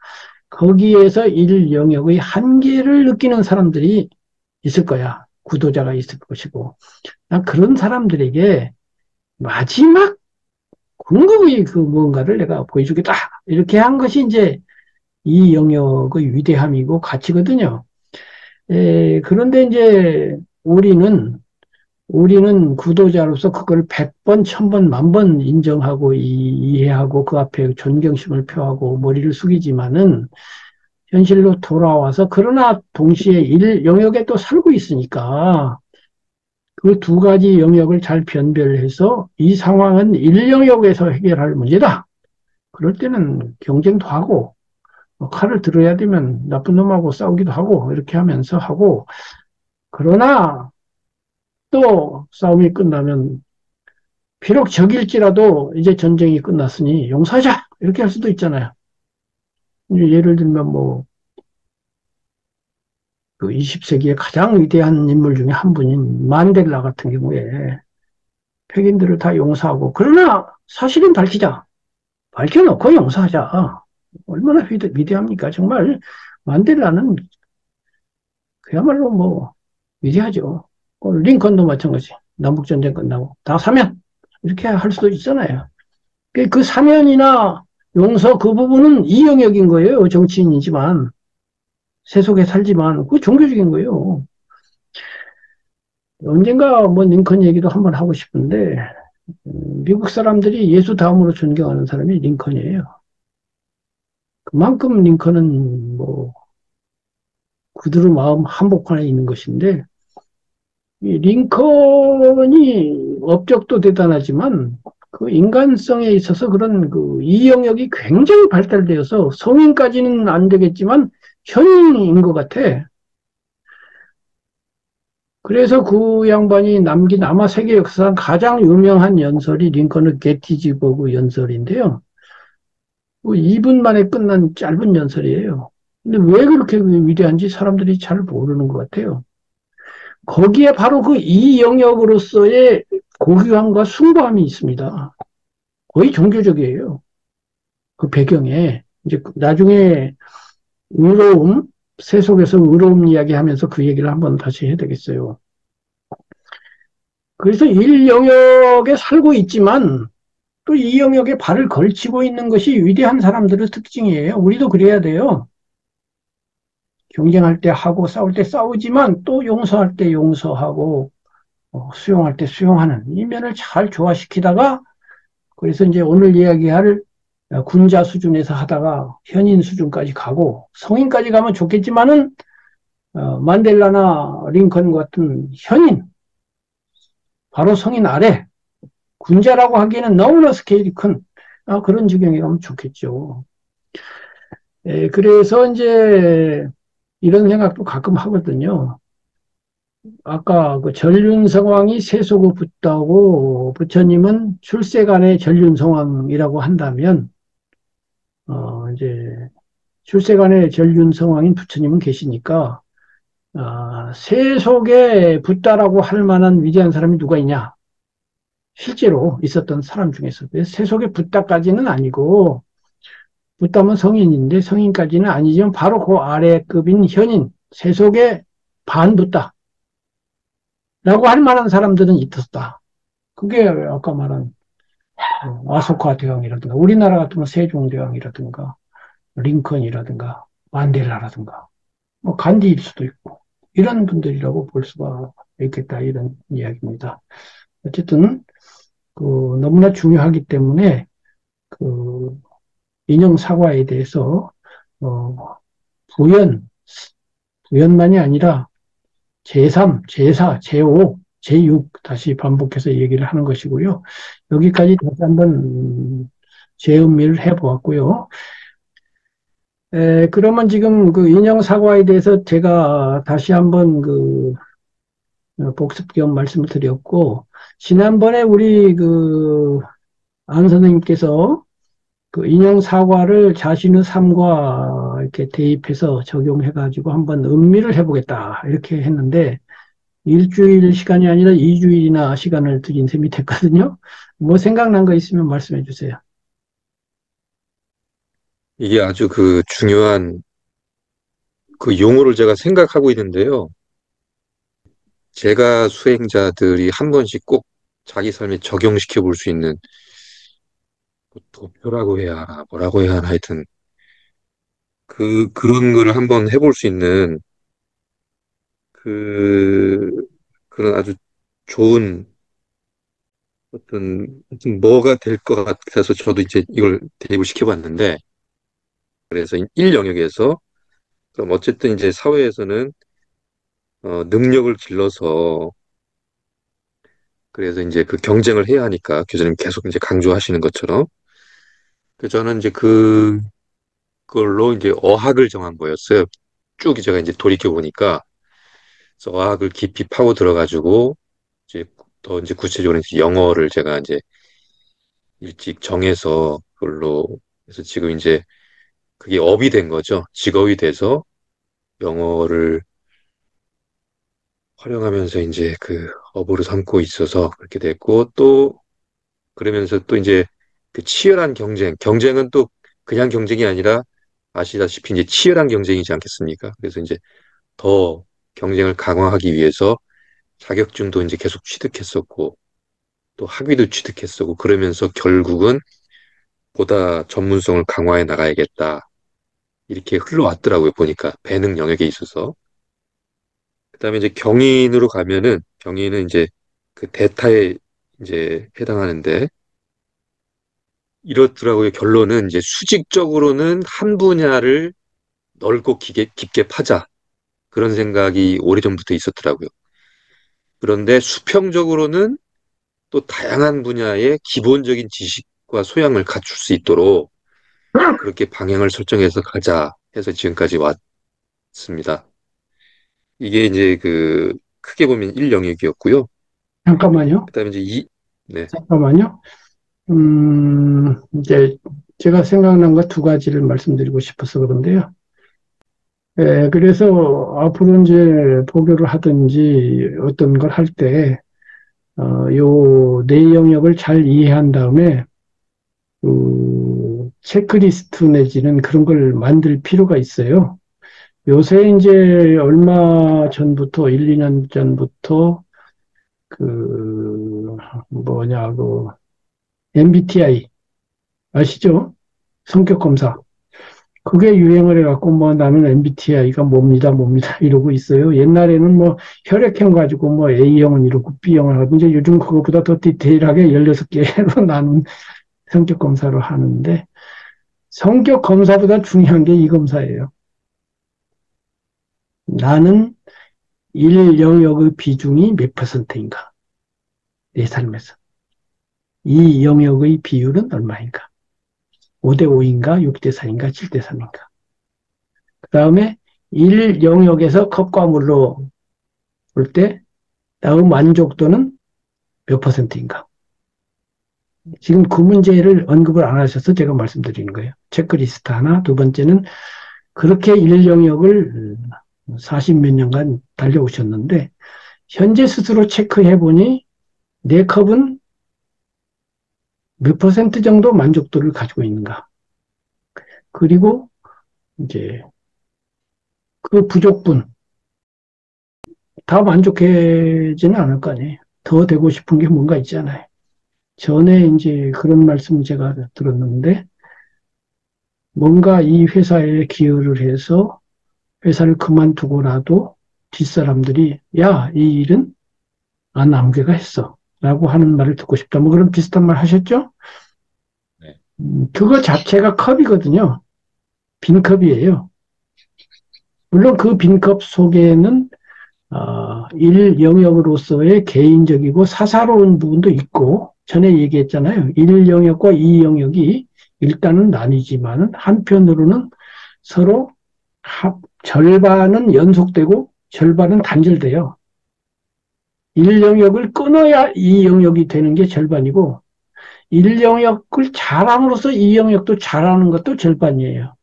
거기에서 일영역의 한계를 느끼는 사람들이 있을 거야. 구도자가 있을 것이고 난 그런 사람들에게 마지막 궁극의 그 무언가를 내가 보여주겠다. 이렇게 한 것이 이제 이 영역의 위대함이고 가치거든요. 그런데 이제 우리는 구도자로서 그걸 100번, 1000번, 10,000번 인정하고 이해하고 그 앞에 존경심을 표하고 머리를 숙이지만은 현실로 돌아와서 그러나 동시에 일 영역에 또 살고 있으니까 그 두 가지 영역을 잘 변별해서 이 상황은 일 영역에서 해결할 문제다. 그럴 때는 경쟁도 하고 칼을 들어야 되면 나쁜 놈하고 싸우기도 하고 이렇게 하면서 하고 그러나 또 싸움이 끝나면 비록 적일지라도 이제 전쟁이 끝났으니 용서하자! 이렇게 할 수도 있잖아요. 예를 들면 뭐, 그 20세기의 가장 위대한 인물 중에 한 분인 만델라 같은 경우에 백인들을 다 용서하고, 그러나 사실은 밝히자. 밝혀놓고 용서하자. 얼마나 위대합니까? 정말 만델라는 그야말로 뭐 위대하죠. 링컨도 마찬가지. 남북전쟁 끝나고 다 사면 이렇게 할 수도 있잖아요. 그 사면이나 용서 그 부분은 이 영역인 거예요. 정치인이지만 세속에 살지만 그 종교적인 거예요. 언젠가 뭐 링컨 얘기도 한번 하고 싶은데 미국 사람들이 예수 다음으로 존경하는 사람이 링컨이에요. 그만큼 링컨은 뭐 그들의 마음 한복판에 있는 것인데 이 링컨이 업적도 대단하지만 그 인간성에 있어서 그런 그 이 영역이 굉장히 발달되어서 성인까지는 안 되겠지만 현인인 것 같아. 그래서 그 양반이 남긴 아마 세계 역사상 가장 유명한 연설이 링컨의 게티즈버그 연설인데요. 2분 만에 끝난 짧은 연설이에요. 근데 왜 그렇게 위대한지 사람들이 잘 모르는 것 같아요. 거기에 바로 그 이 영역으로서의 고귀함과 숭고함이 있습니다. 거의 종교적이에요. 그 배경에. 이제 나중에 의로움, 세속에서 의로움 이야기 하면서 그 얘기를 한번 다시 해야 되겠어요. 그래서 일 영역에 살고 있지만 또 이 영역에 발을 걸치고 있는 것이 위대한 사람들의 특징이에요. 우리도 그래야 돼요. 경쟁할 때 하고 싸울 때 싸우지만 또 용서할 때 용서하고 수용할 때 수용하는 이 면을 잘 조화시키다가 그래서 이제 오늘 이야기할 군자 수준에서 하다가 현인 수준까지 가고 성인까지 가면 좋겠지만은 만델라나 링컨 같은 현인 바로 성인 아래 군자라고 하기에는 너무나 스케일이 큰 그런 지경에 가면 좋겠죠. 그래서 이제 이런 생각도 가끔 하거든요. 아까 그 전륜성왕이 세속을 붙다고 부처님은 출세간의 전륜성왕이라고 한다면 이제 출세간의 전륜성왕인 부처님은 계시니까 세속에 붓다라고 할 만한 위대한 사람이 누가 있냐? 실제로 있었던 사람 중에서 세속에 붓다까지는 아니고 붓다면 성인인데 성인까지는 아니지만 바로 그 아래급인 현인 세속에 반붓다라고 할 만한 사람들은 있었다. 그게 아까 말한 아소카 대왕이라든가 우리나라 같으면 세종대왕이라든가 링컨이라든가 만델라라든가 뭐 간디일 수도 있고 이런 분들이라고 볼 수가 있겠다 이런 이야기입니다. 어쨌든 그 너무나 중요하기 때문에 그 인형 사과에 대해서 어 부연 부연만이 아니라 제3, 제4, 제5, 제6 다시 반복해서 얘기를 하는 것이고요. 여기까지 다시 한번 재음미를 해보았고요. 그러면 지금 그 인형 사과에 대해서 제가 다시 한번 그 복습 겸 말씀을 드렸고, 지난번에 우리 그 안 선생님께서 그 인형 사과를 자신의 삶과 이렇게 대입해서 적용해가지고 한번 음미를 해보겠다. 이렇게 했는데, 일주일 시간이 아니라 2주일이나 시간을 들인 셈이 됐거든요. 뭐 생각난 거 있으면 말씀해 주세요. 이게 아주 그 중요한 그 용어를 제가 생각하고 있는데요. 제가 수행자들이 한 번씩 꼭 자기 삶에 적용시켜 볼 수 있는 뭐 도표라고 해야 하나, 뭐라고 해야 하나 하여튼 그런 거를 한번 해볼 수 있는 그, 그런 아주 좋은 어떤 뭐가 될 것 같아서 저도 이제 이걸 대입을 시켜봤는데 그래서 일 영역에서 그럼 어쨌든 이제 사회에서는 능력을 길러서 그래서 이제 그 경쟁을 해야 하니까 교수님 계속 이제 강조하시는 것처럼 그 저는 이제 그걸로 이제 어학을 정한 거였어요. 쭉 제가 이제 돌이켜 보니까 그래서 어학을 깊이 파고 들어가지고 이제 더 이제 구체적으로 이제 영어를 제가 이제 일찍 정해서 그걸로 그래서 지금 이제 그게 업이 된 거죠. 직업이 돼서 영어를 활용하면서 이제 그 업으로 삼고 있어서 그렇게 됐고 또 그러면서 또 이제 그 치열한 경쟁은 또 그냥 경쟁이 아니라 아시다시피 이제 치열한 경쟁이지 않겠습니까? 그래서 이제 더 경쟁을 강화하기 위해서 자격증도 이제 계속 취득했었고 또 학위도 취득했었고 그러면서 결국은 보다 전문성을 강화해 나가야겠다. 이렇게 흘러왔더라고요. 보니까 배능 영역에 있어서. 그다음에 이제 경인은 이제 그 대타에 이제 해당하는데 이렇더라고요. 결론은 이제 수직적으로는 한 분야를 넓고 깊게 파자. 그런 생각이 오래전부터 있었더라고요. 그런데 수평적으로는 또 다양한 분야의 기본적인 지식과 소양을 갖출 수 있도록 그렇게 방향을 설정해서 가자 해서 지금까지 왔습니다. 이게 이제 그 크게 보면 1영역이었고요. 잠깐만요. 그다음에 이제 네, 잠깐만요. 이제 제가 생각난 거 두 가지를 말씀드리고 싶어서 그런데요. 그래서 앞으로 이제 보교를 하든지 어떤 걸 할 때, 요 내 영역을 잘 이해한 다음에, 체크리스트 내지는 그런 걸 만들 필요가 있어요. 요새 이제 얼마 전부터, 1, 2년 전부터, 그, 뭐냐고, MBTI, 아시죠? 성격 검사. 그게 유행을 해갖고 뭐 나는 MBTI가 뭡니다 이러고 있어요. 옛날에는 뭐 혈액형 가지고 뭐 A형은 이러고 B형을 하고 이제 요즘 그거보다 더 디테일하게 16개로 나눈 성격 검사를 하는데 성격 검사보다 중요한 게 이 검사예요. 나는 일 영역의 비중이 몇 퍼센트인가? 내 삶에서. 이 영역의 비율은 얼마인가? 5대 5인가? 6대 4인가? 7대 3인가? 그 다음에 일 영역에서 컵과 물로 볼 때 나의 만족도는 몇 퍼센트인가? 지금 그 문제를 언급을 안 하셔서 제가 말씀드리는 거예요. 체크리스트 하나, 두 번째는 그렇게 일 영역을 40몇 년간 달려오셨는데 현재 스스로 체크해 보니 내 컵은 몇 퍼센트 정도 만족도를 가지고 있는가? 그리고 이제 그 부족분 다 만족해지는 않을 거 아니에요. 더 되고 싶은 게 뭔가 있잖아요. 전에 이제 그런 말씀 제가 들었는데 뭔가 이 회사에 기여를 해서 회사를 그만두고라도 뒷사람들이 야, 이 일은 남계가 했어 라고 하는 말을 듣고 싶다. 뭐 그런 비슷한 말 하셨죠? 네. 그거 자체가 컵이거든요. 빈 컵이에요. 물론 그 빈 컵 속에는 일 영역으로서의 개인적이고 사사로운 부분도 있고 전에 얘기했잖아요. 일 영역과 이 영역이 일단은 나뉘지만 한편으로는 서로 절반은 연속되고 절반은 단절돼요. 일 영역을 끊어야 이 영역이 되는 게 절반이고 일 영역을 잘함으로써 이 영역도 잘하는 것도 절반이에요.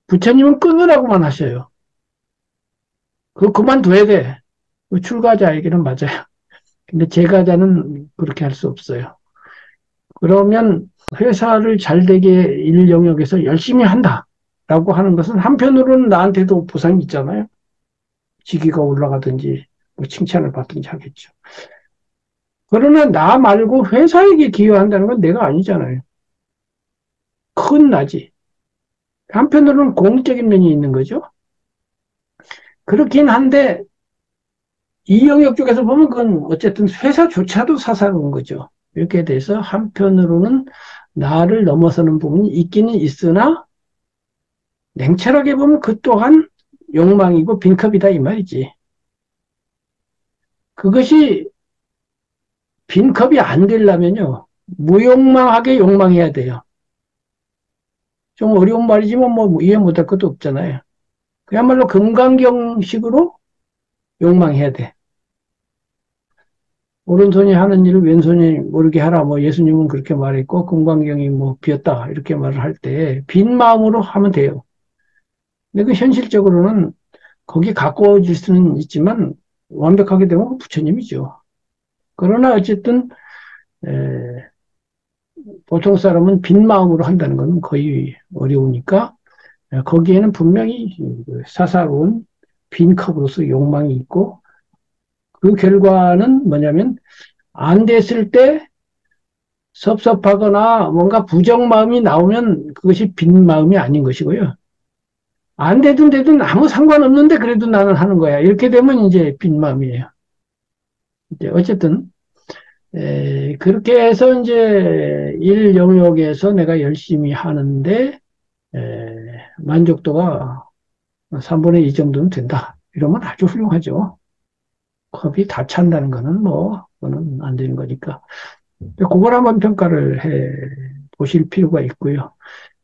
부처님은 끊으라고만 하셔요. 그거 그만둬야 돼. 출가자에게는 맞아요. 근데 제가자는 그렇게 할 수 없어요. 그러면 회사를 잘 되게 일 영역에서 열심히 한다라고 하는 것은 한편으로는 나한테도 보상이 있잖아요. 직위가 올라가든지 뭐 칭찬을 받든지 하겠죠. 그러나 나 말고 회사에게 기여한다는 건 내가 아니잖아요. 큰 나지. 한편으로는 공적인 면이 있는 거죠. 그렇긴 한데 이 영역 쪽에서 보면 그건 어쨌든 회사조차도 사사로운 거죠. 이렇게 돼서 한편으로는 나를 넘어서는 부분이 있기는 있으나 냉철하게 보면 그 또한 욕망이고 빈컵이다 이 말이지. 그것이 빈컵이 안 되려면요. 무욕망하게 욕망해야 돼요. 좀 어려운 말이지만 뭐 이해 못할 것도 없잖아요. 그야말로 금강경식으로 욕망해야 돼. 오른손이 하는 일을 왼손이 모르게 하라. 뭐 예수님은 그렇게 말했고 금강경이 뭐 비었다 이렇게 말을 할 때 빈 마음으로 하면 돼요. 근데 그 현실적으로는 거기 가까워질 수는 있지만 완벽하게 되면 부처님이죠. 그러나 어쨌든 에, 보통 사람은 빈 마음으로 한다는 건 거의 어려우니까 거기에는 분명히 그 사사로운 빈 컵으로서 욕망이 있고 그 결과는 뭐냐면 안 됐을 때 섭섭하거나 뭔가 부정 마음이 나오면 그것이 빈 마음이 아닌 것이고요. 안 되든 아무 상관없는데 그래도 나는 하는 거야. 이렇게 되면 이제 빈 마음이에요. 이제 어쨌든 그렇게 해서 이제 일 영역에서 내가 열심히 하는데 만족도가 3분의 2 정도는 된다. 이러면 아주 훌륭하죠. 컵이 다 찬다는 거는 뭐, 그거는 안 되는 거니까. 그걸 한번 평가를 해 보실 필요가 있고요.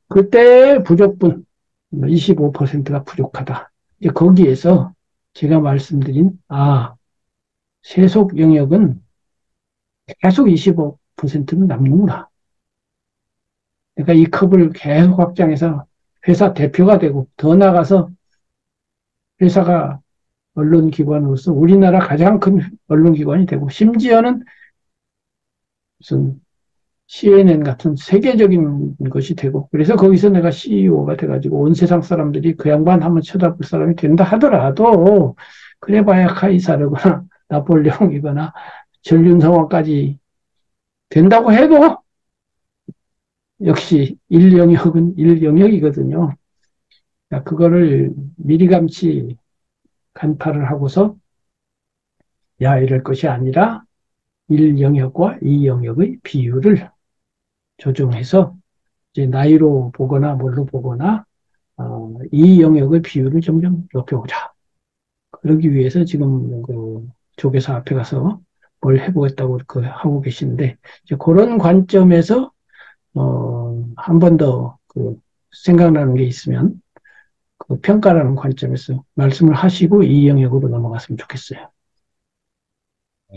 그때 부족분, 25%가 부족하다. 이제 거기에서 제가 말씀드린, 세속 영역은 계속 25%는 남는구나. 그러니까 이 컵을 계속 확장해서 회사 대표가 되고, 더 나가서 회사가 언론기관으로서 우리나라 가장 큰 언론기관이 되고, 심지어는 무슨 CNN 같은 세계적인 것이 되고, 그래서 거기서 내가 CEO가 돼가지고 온 세상 사람들이 그 양반 한번 쳐다볼 사람이 된다 하더라도, 그래봐야 카이사르거나 나폴레옹이거나 전륜성왕까지 된다고 해도, 역시 일영역은 일영역이거든요. 그거를 미리감치 간파를 하고서, 야, 이럴 것이 아니라, 일영역과 이영역의 비율을 조정해서, 이제 나이로 보거나 뭘로 보거나 이 영역의 비율을 점점 높여보자. 그러기 위해서 지금 그 조계사 앞에 가서 뭘 해보겠다고 그 하고 계시는데 이제 그런 관점에서 한 번 더 그 생각나는 게 있으면 그 평가라는 관점에서 말씀을 하시고 이 영역으로 넘어갔으면 좋겠어요.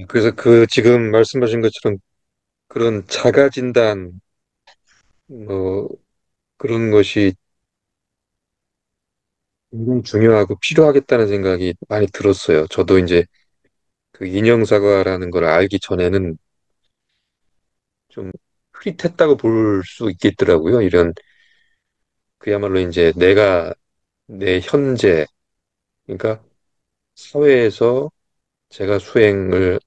그래서 그 지금 말씀하신 것처럼 그런 자가 진단 뭐 그런 것이 굉장히 중요하고 필요하겠다는 생각이 많이 들었어요. 저도 이제 그 인형사과라는 걸 알기 전에는 좀 흐릿했다고 볼 수 있겠더라고요. 이런 그야말로 이제 내가 내 현재 그러니까 사회에서 제가 수행을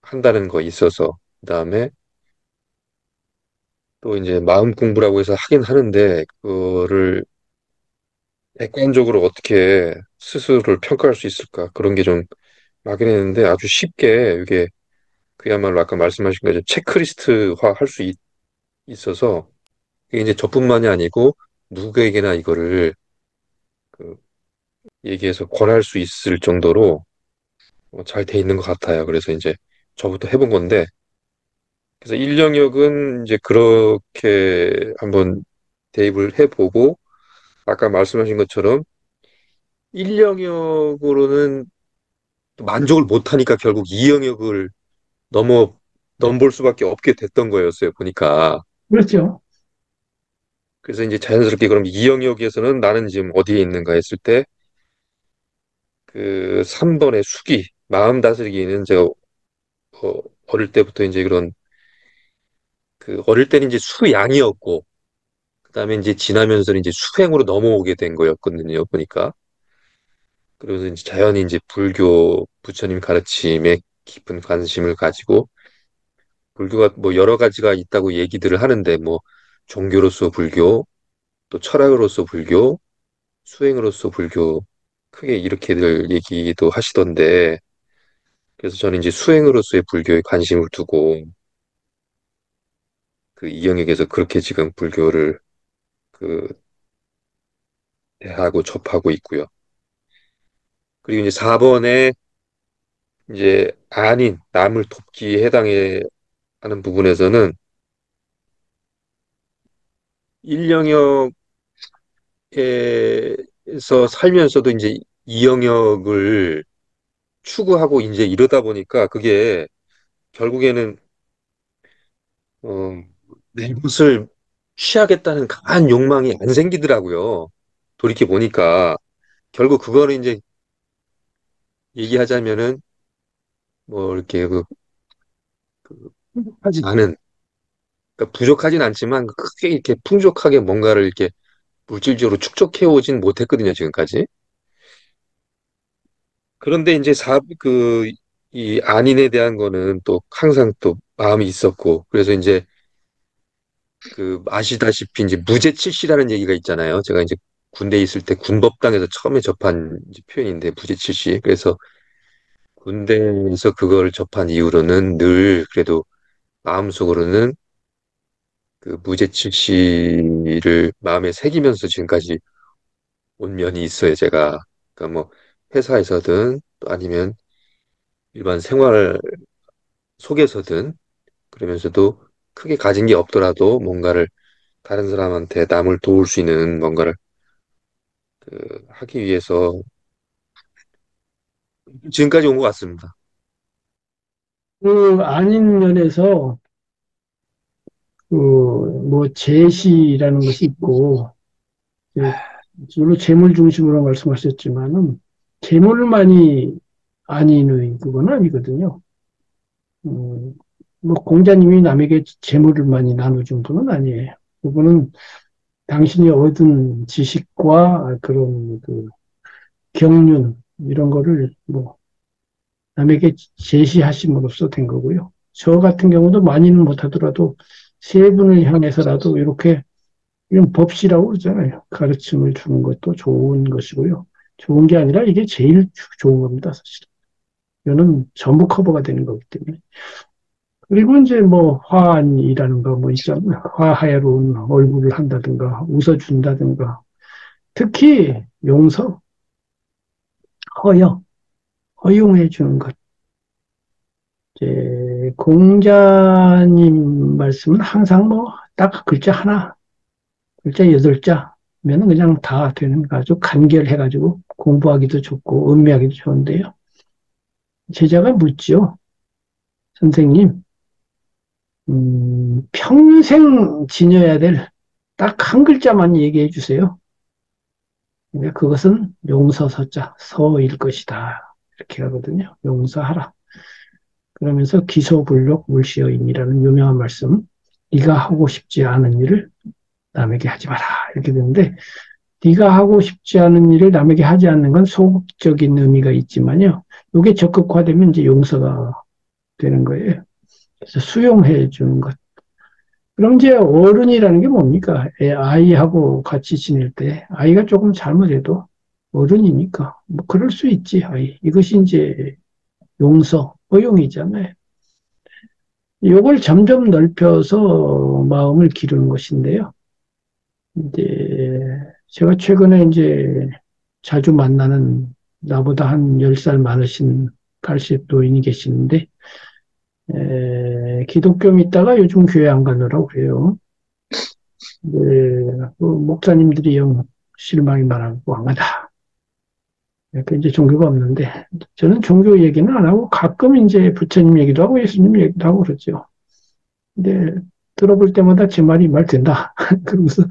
한다는 거 있어서 그다음에 또 이제 마음 공부라고 해서 하긴 하는데 그거를 객관적으로 어떻게 스스로를 평가할 수 있을까 그런 게 좀 막연했는데 아주 쉽게 이게 그야말로 아까 말씀하신 것처럼 체크리스트화 할 수 있어서 이게 이제 저뿐만이 아니고 누구에게나 이거를 그 얘기해서 권할 수 있을 정도로 잘 돼 있는 것 같아요. 그래서 이제 저부터 해본 건데 그래서 1영역은 이제 그렇게 한번 대입을 해보고 아까 말씀하신 것처럼 1영역으로는 만족을 못하니까 결국 2영역을 넘어 넘볼 수밖에 없게 됐던 거였어요. 보니까. 그렇죠. 그래서 이제 자연스럽게 그럼 2영역에서는 나는 지금 어디에 있는가 했을 때 그 3번의 수기, 마음 다스리기는 제가 어릴 때부터 이제 그런 그 어릴 때는 이제 수양이었고 그다음에 이제 지나면서 이제 수행으로 넘어오게 된 거였거든요. 보니까. 그래서 이제 자연히 이제 불교 부처님 가르침에 깊은 관심을 가지고 불교가 뭐 여러 가지가 있다고 얘기들을 하는데 뭐 종교로서 불교, 또 철학으로서 불교, 수행으로서 불교 크게 이렇게들 얘기도 하시던데 그래서 저는 이제 수행으로서의 불교에 관심을 두고 그 이영역에서 그렇게 지금 불교를 그 대하고 접하고 있고요. 그리고 이제 4번에 이제 아닌 남을 돕기에 해당해 하는 부분에서는 1영역에서 살면서도 이제 2영역을 추구하고 이제 이러다 보니까 그게 결국에는 어, 내 것을 취하겠다는 강한 욕망이 안 생기더라고요. 돌이켜 보니까 결국 그거를 이제 얘기하자면은 뭐 이렇게 하지 않은 그러니까 부족하진 않지만 크게 이렇게 풍족하게 뭔가를 이렇게 물질적으로 축적해 오진 못했거든요, 지금까지. 그런데 이제 이 안인에 대한 거는 또 항상 또 마음이 있었고, 그래서 이제 아시다시피 이제 무제칠시라는 얘기가 있잖아요. 제가 이제 군대에 있을 때 군법당에서 처음에 접한 이제 표현인데, 무제칠시. 그래서 군대에서 그걸 접한 이후로는 늘 그래도 마음속으로는 그 무제칠시를 마음에 새기면서 지금까지 온 면이 있어요, 제가. 그러니까 뭐 회사에서든 또 아니면 일반 생활 속에서든 그러면서도 크게 가진 게 없더라도 뭔가를 다른 사람한테 남을 도울 수 있는 뭔가를 하기 위해서 지금까지 온 것 같습니다. 그 아닌 면에서 뭐 제시라는 것이 있고 그 주로 재물 중심으로 말씀하셨지만은 재물만이 아닌의 그건 아니거든요. 음, 뭐 공자님이 남에게 재물을 많이 나눠준 분은 아니에요. 그분은 당신이 얻은 지식과 그런 그 경륜 이런 거를 뭐 남에게 제시하심으로써 된 거고요. 저 같은 경우도 많이는 못하더라도 세 분을 향해서라도 이렇게 이런 법시라고 그러잖아요. 가르침을 주는 것도 좋은 것이고요. 좋은 게 아니라 이게 제일 좋은 겁니다, 사실. 이거는 전부 커버가 되는 거기 때문에. 그리고 이제 뭐 화환이라는 거 뭐 있잖아요. 화해로운 얼굴을 한다든가 웃어준다든가 특히 용서, 허용해 주는 것. 이제 공자님 말씀은 항상 뭐 딱 글자 하나, 글자 8자면은 그냥 다 되는 거 아주 간결해가지고 공부하기도 좋고 음미하기도 좋은데요. 제자가 묻죠. 선생님, 평생 지녀야 될 딱 한 글자만 얘기해 주세요. 그러니까 그것은 용서서자, 서일 것이다. 이렇게 하거든요. 용서하라. 그러면서 기소불록 물시여인이라는 유명한 말씀, 네가 하고 싶지 않은 일을 남에게 하지 마라. 이렇게 되는데 네가 하고 싶지 않은 일을 남에게 하지 않는 건 소극적인 의미가 있지만요. 이게 적극화되면 이제 용서가 되는 거예요. 그래서 수용해 주는 것. 그럼 이제 어른이라는 게 뭡니까? 아이하고 같이 지낼 때 아이가 조금 잘못해도 어른이니까 뭐 그럴 수 있지 아이. 이것이 이제 용서, 허용이잖아요. 이걸 점점 넓혀서 마음을 기르는 것인데요. 이제 제가 최근에 이제 자주 만나는 나보다 한 10살 많으신 80도인이 계시는데 기독교 믿다가 요즘 교회 안 가느라고 그래요. 네, 그 목사님들이 영 실망이 많아서 안 가다. 이렇게 이제 종교가 없는데 저는 종교 얘기는 안 하고 가끔 이제 부처님 얘기도 하고 예수님 얘기도 하고 그러죠. 근데 들어볼 때마다 제 말이 말 된다. 그러면서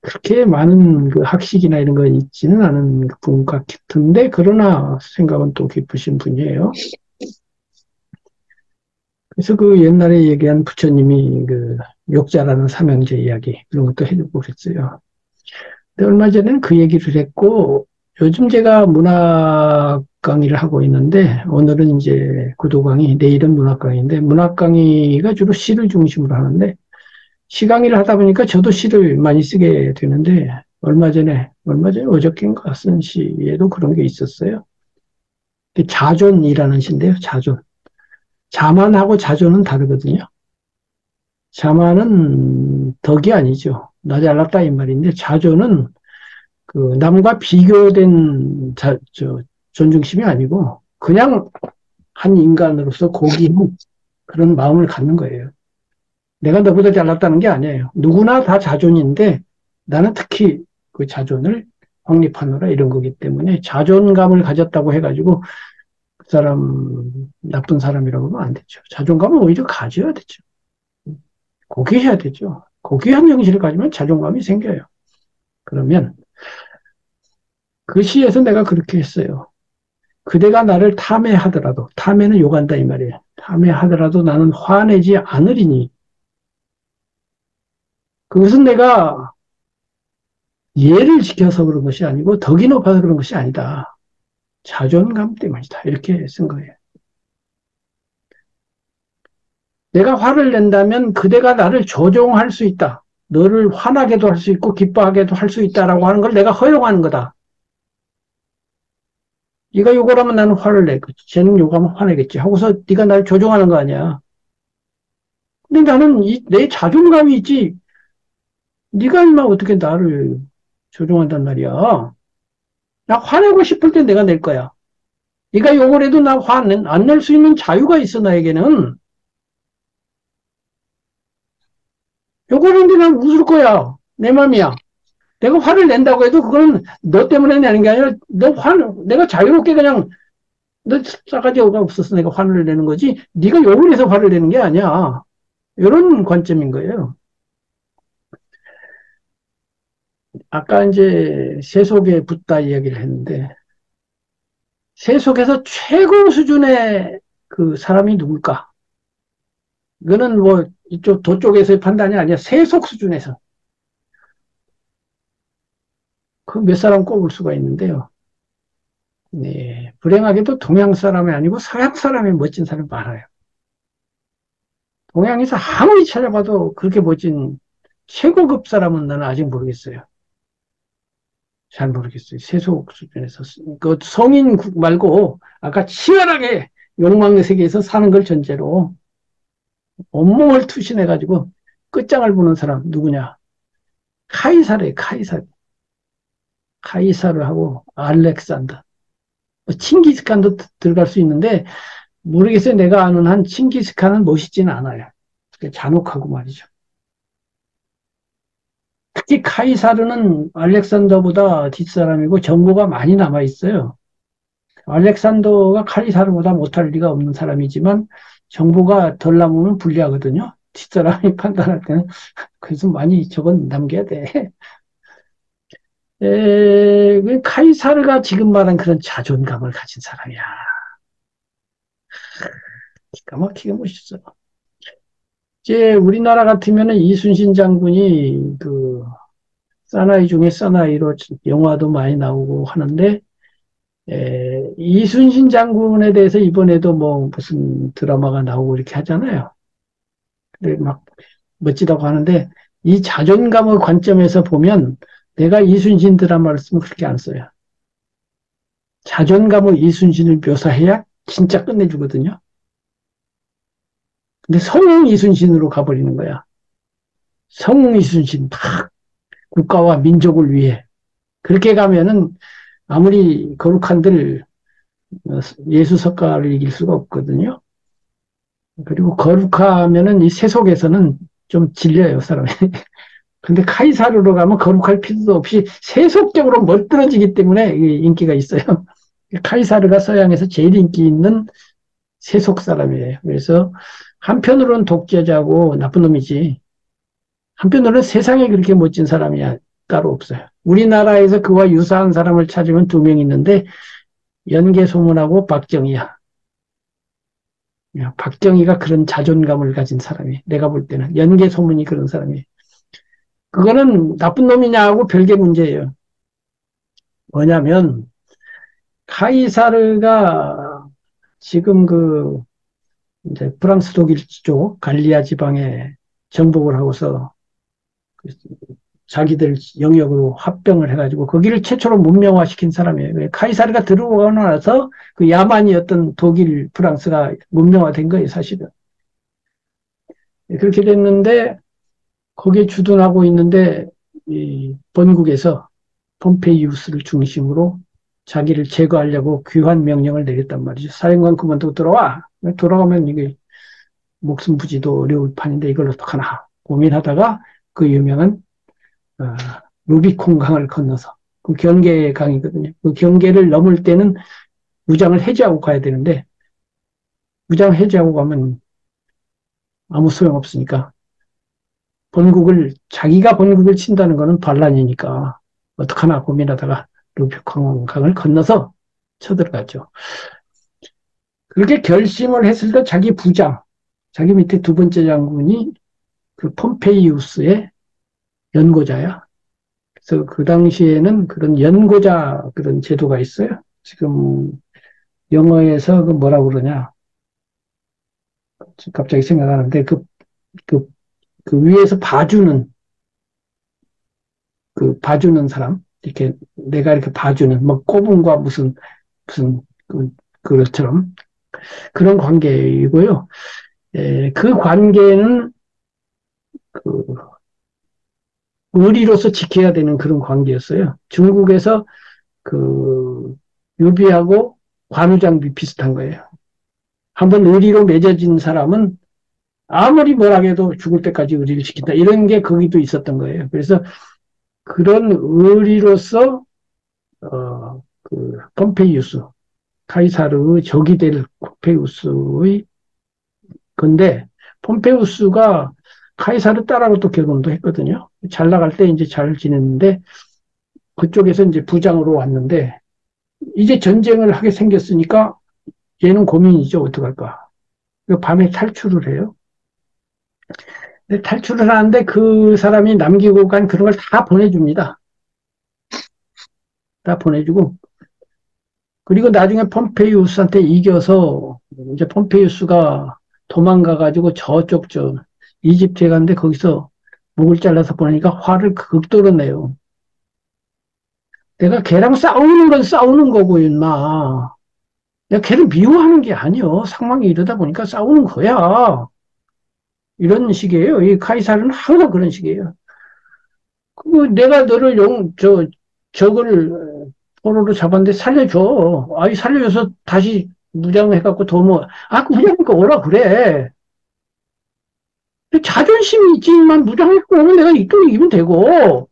그렇게 많은 그 학식이나 이런 거 있지는 않은 분 같은데 그러나 생각은 또 깊으신 분이에요. 그래서 그 옛날에 얘기한 부처님이 그 욕자라는 삼형제 이야기 그런 것도 해주고 그랬어요. 근데 얼마 전에는 그 얘기를 했고 요즘 제가 문학 강의를 하고 있는데 오늘은 이제 구도 강의, 내일은 문학 강의인데 문학 강의가 주로 시를 중심으로 하는데 시 강의를 하다 보니까 저도 시를 많이 쓰게 되는데 얼마 전에 어저께인가 쓴 시에도 그런 게 있었어요. 자존이라는 시인데요. 자존. 자만하고 자존은 다르거든요. 자만은 덕이 아니죠. 나 잘났다 이 말인데 자존은 그 남과 비교된 존중심이 아니고 그냥 한 인간으로서 고귀한 그런 마음을 갖는 거예요. 내가 너보다 잘났다는 게 아니에요. 누구나 다 자존인데 나는 특히 그 자존을 확립하노라 이런 거기 때문에 자존감을 가졌다고 해가지고 사람, 나쁜 사람이라고 하면 안 되죠. 자존감은 오히려 가져야 되죠. 고귀해야 되죠. 고귀한 정신을 가지면 자존감이 생겨요. 그러면 그 시에서 내가 그렇게 했어요. 그대가 나를 탐해하더라도, 탐해는 욕한다 이 말이에요. 탐해하더라도 나는 화내지 않으리니. 그것은 내가 예를 지켜서 그런 것이 아니고 덕이 높아서 그런 것이 아니다. 자존감 때문이다. 이렇게 쓴 거예요. 내가 화를 낸다면 그대가 나를 조종할 수 있다. 너를 화나게도 할 수 있고 기뻐하게도 할 수 있다라고 하는 걸 내가 허용하는 거다. 네가 욕을 하면 나는 화를 내겠지. 쟤는 욕하면 화내겠지. 하고서 네가 날 조종하는 거 아니야. 근데 나는 내 자존감이 있지. 네가 임마 어떻게 나를 조종한단 말이야. 나 화내고 싶을 때 내가 낼 거야. 네가 욕을 해도 나 화 안 낼 수 있는 자유가 있어 나에게는. 욕을 하는데 난 웃을 거야. 내 맘이야. 내가 화를 낸다고 해도 그건 너 때문에 내는 게 아니라 내가 자유롭게 그냥 너 싸가지 없어서 내가 화를 내는 거지 네가 욕을 해서 화를 내는 게 아니야. 이런 관점인 거예요. 아까 이제 세속에 붙다 이야기를 했는데 세속에서 최고 수준의 그 사람이 누굴까? 이거는 뭐 이쪽 도쪽에서의 판단이 아니야. 세속 수준에서 그 몇 사람 꼽을 수가 있는데요. 네, 불행하게도 동양 사람이 아니고 서양 사람이 멋진 사람이 많아요. 동양에서 아무리 찾아봐도 그렇게 멋진 최고급 사람은 나는 아직 모르겠어요. 잘 모르겠어요. 세속 수준에서. 그 성인 말고 아까 치열하게 욕망의 세계에서 사는 걸 전제로 온몸을 투신해가지고 끝장을 보는 사람 누구냐? 카이사르예요. 카이사르. 카이사르 하고 알렉산더. 칭기스칸도 들어갈 수 있는데 모르겠어요. 내가 아는 한 칭기스칸은 멋있지는 않아요. 잔혹하고 말이죠. 특히 카이사르는 알렉산더보다 뒷사람이고 정보가 많이 남아있어요. 알렉산더가 카이사르보다 못할 리가 없는 사람이지만 정보가 덜 남으면 불리하거든요. 뒷사람이 판단할 때는. 그래서 많이 저건 남겨야 돼. 카이사르가 지금 말한 그런 자존감을 가진 사람이야. 기가 막히게 멋있어. 이제 우리나라 같으면은 이순신 장군이 그 사나이 중에 사나이로 영화도 많이 나오고 하는데 이순신 장군에 대해서 이번에도 뭐 무슨 드라마가 나오고 이렇게 하잖아요. 근데 막 멋지다고 하는데 이 자존감의 관점에서 보면 내가 이순신 드라마를 쓰면 그렇게 안 써요. 자존감의 이순신을 묘사해야 진짜 끝내주거든요. 근데 성웅 이순신으로 가버리는 거야. 성웅 이순신 막 국가와 민족을 위해 그렇게 가면은 아무리 거룩한들 예수 석가를 이길 수가 없거든요. 그리고 거룩하면은 이 세속에서는 좀 질려요, 사람이. 근데 카이사르로 가면 거룩할 필요도 없이 세속적으로 멀떨어지기 때문에 인기가 있어요. 카이사르가 서양에서 제일 인기 있는 세속 사람이에요. 그래서 한편으로는 독재자고 나쁜 놈이지. 한편으로는 세상에 그렇게 멋진 사람이 따로 없어요. 우리나라에서 그와 유사한 사람을 찾으면 두 명 있는데 연개소문하고 박정희야. 박정희가 그런 자존감을 가진 사람이 내가 볼 때는 연개소문이 그런 사람이 그거는 나쁜 놈이냐고 별개 문제예요. 뭐냐면 카이사르가 지금 그 이제 프랑스 독일 쪽 갈리아 지방에 정복을 하고서 자기들 영역으로 합병을 해가지고 거기를 최초로 문명화시킨 사람이에요. 카이사르가 들어오고 나서 그 야만이었던 독일, 프랑스가 문명화된 거예요, 사실은. 그렇게 됐는데 거기에 주둔하고 있는데 이 본국에서 폼페이우스를 중심으로 자기를 제거하려고 귀환 명령을 내렸단 말이죠. 사령관 그만두고 돌아와. 돌아가면 이게 목숨 부지도 어려울 판인데 이걸 어떡하나 고민하다가 그 유명한 루비콘 강을 건너서 그 경계 강이거든요. 그 경계를 넘을 때는 무장을 해제하고 가야 되는데, 무장 해제하고 가면 아무 소용 없으니까, 자기가 본국을 친다는 거는 반란이니까, 어떡하나 고민하다가 루비콘강을 건너서 쳐들어갔죠. 그렇게 결심을 했을 때 자기 밑에 두 번째 장군이 그 폼페이우스의 연고자야. 그래서 그 당시에는 그런 연고자 그런 제도가 있어요. 지금 영어에서 그 뭐라고 그러냐. 갑자기 생각하는데 그, 그 위에서 봐주는 사람. 이렇게 내가 이렇게 봐주는, 뭐 꼬분과 무슨, 그것처럼 그런 관계이고요. 그 관계는 그 의리로서 지켜야 되는 그런 관계였어요. 중국에서 그 유비하고 관우장비 비슷한 거예요. 한번 의리로 맺어진 사람은 아무리 뭐라 해도 죽을 때까지 의리를 지킨다. 이런 게 거기도 있었던 거예요. 그래서 그런 의리로서 폼페이우스 카이사르의 적이 될 폼페이우스의 건데 폼페이우스가 카이사르 딸하고 또 결혼도 했거든요. 잘 나갈 때 이제 잘 지냈는데 그쪽에서 이제 부장으로 왔는데 이제 전쟁을 하게 생겼으니까 얘는 고민이죠. 어떡할까. 밤에 탈출을 해요. 근데 탈출을 하는데 그 사람이 남기고 간 그런 걸 다 보내줍니다. 다 보내주고. 그리고 나중에 폼페이우스한테 이겨서 이제 폼페이우스가 도망가가지고 이집트에 갔는데 거기서 목을 잘라서 보내니까 화를 극도로 내요. 내가 걔랑 싸우는 건 싸우는 거고, 임마. 내가 걔를 미워하는 게 아니여. 상황이 이러다 보니까 싸우는 거야. 이런 식이에요. 이 카이사르는 항상 그런 식이에요. 내가 너를 적을 포로로 잡았는데 살려줘. 아이, 살려줘서 다시 무장해갖고 무장하니까 오라 그래. 자존심이 있지만 무장해갖고 오면 내가 이기면 되고.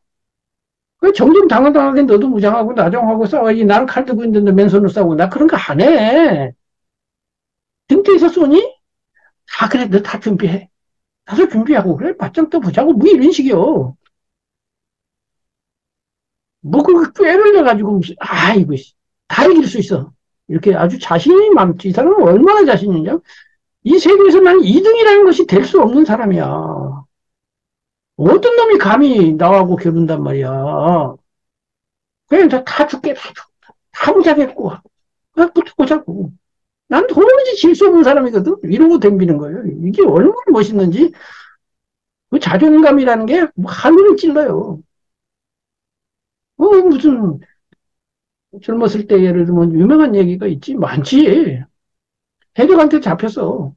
정신 당당하게 너도 무장하고 나정하고 싸워야지. 나는 칼 들고 있는데 맨손으로 싸우고. 나 그런 거 안 해. 등 뒤에서 쏘니? 그래, 너 다 준비해. 가서 준비하고, 그래, 바짝 떠보자고. 뭐 이런 식이요. 뭐, 그 꾀를 내가지고, 이거, 다 이길 수 있어. 이렇게 아주 자신이 많지. 이 사람은 얼마나 자신이 있냐? 이 세계에서 나는 2등이라는 것이 될 수 없는 사람이야. 어떤 놈이 감히 나하고 겨룬단 말이야. 그냥 다 죽게, 다 무장했고, 붙어보자고. 난 도무지 질 수 없는 사람이거든. 이러고 덤비는 거예요. 이게 얼마나 멋있는지. 그 자존감이라는 게 하늘을 찔러요. 무슨 젊었을 때 예를 들면 유명한 얘기가 있지. 많지. 해적한테 잡혔어.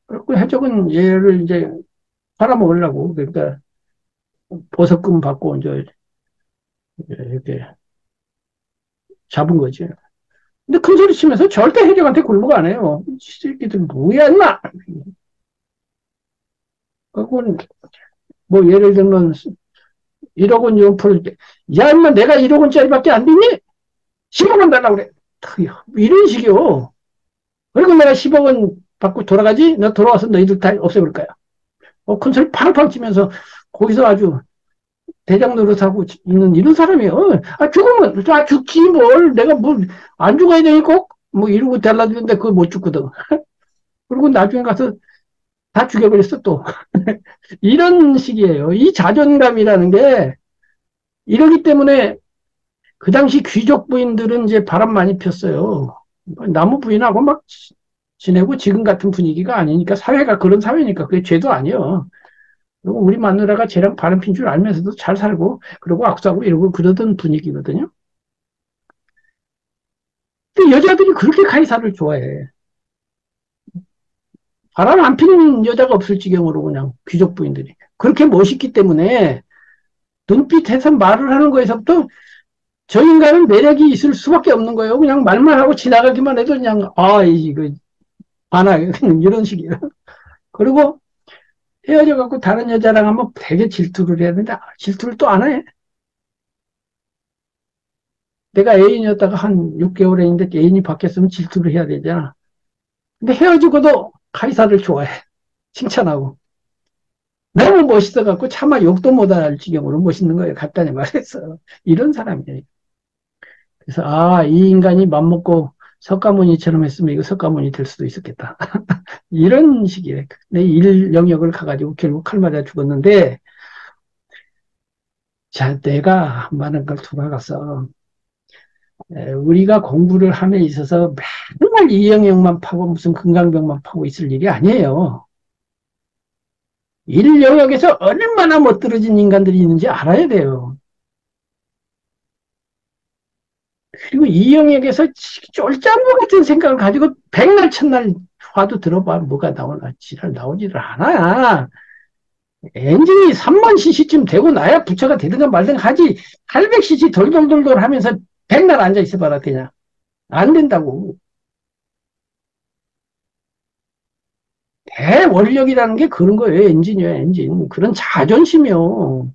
그래고 해적은 얘를 이제 팔아먹으려고. 그러니까 보석금 받고 이제 이렇게 잡은 거지. 근데 큰 소리 치면서 절대 해적한테 굴복 안 해요. 이 새끼들 뭐야, 인마! 그건 뭐 예를 들면 1억 원 용풀 때, 야, 인마 내가 1억 원짜리밖에 안 되니? 10억 원 달라고 그래. 이런 식이요. 그리고 내가 10억 원 받고 돌아가지? 나 돌아와서 너희들 다 없애버릴 거야. 큰 소리 팡팡 치면서 거기서 아주 대장 노릇하고 있는 이런 사람이에요. 죽으면, 죽지 뭘. 내가 안 죽어야 되니 꼭? 뭐 이러고 달라드는데 그걸 못 죽거든. 그리고 나중에 가서 다 죽여버렸어, 또. 이런 식이에요. 이 자존감이라는 게 이러기 때문에 그 당시 귀족 부인들은 이제 바람 많이 폈어요. 나무 부인하고 막 지내고 지금 같은 분위기가 아니니까 사회가 그런 사회니까 그게 죄도 아니에요. 그리고 우리 마누라가 쟤랑 바람 핀 줄 알면서도 잘 살고 그러고 악수하고 이러고 그러던 분위기거든요. 근데 여자들이 그렇게 카이사를 좋아해. 바람 안 피는 여자가 없을 지경으로 그냥 귀족 부인들이. 그렇게 멋있기 때문에 눈빛에서 말을 하는 거에서부터 저 인간은 매력이 있을 수밖에 없는 거예요. 그냥 말만 하고 지나가기만 해도 그냥, 이거, 반하게, 이런 식이에요. 그리고 헤어져갖고 다른 여자랑 하면 되게 질투를 해야 되는데, 질투를 또 안 해. 내가 애인이었다가 한 6개월 애인데 애인이 바뀌었으면 질투를 해야 되잖아. 근데 헤어지고도 카이사를 좋아해. 칭찬하고. 너무 멋있어갖고 차마 욕도 못할 지경으로 멋있는 거예요. 간단히 말해서. 이런 사람이에요. 그래서, 아, 이 인간이 맘먹고 석가모니처럼 했으면 이거 석가모니 될 수도 있었겠다. 이런 식이에요. 내 일 영역을 가가지고 결국 칼 맞아 죽었는데, 자, 내가 많은 걸 돌아가서, 우리가 공부를 함에 있어서 맨날 이 영역만 파고 무슨 금강병만 파고 있을 일이 아니에요. 일 영역에서 얼마나 멋들어진 인간들이 있는지 알아야 돼요. 그리고 이 영역에서 쫄짱구 같은 생각을 가지고 백날 첫날 화도 들어봐 뭐가 나오나 지랄 나오지를 않아. 엔진이 3만 cc쯤 되고 나야 부처가 되든가 말든가 하지 800cc 돌돌돌돌 하면서 백날 앉아 있어봐라 그냥 안 된다고. 대원력이라는 게 그런 거예요. 엔진이요 엔진. 그런 자존심이요.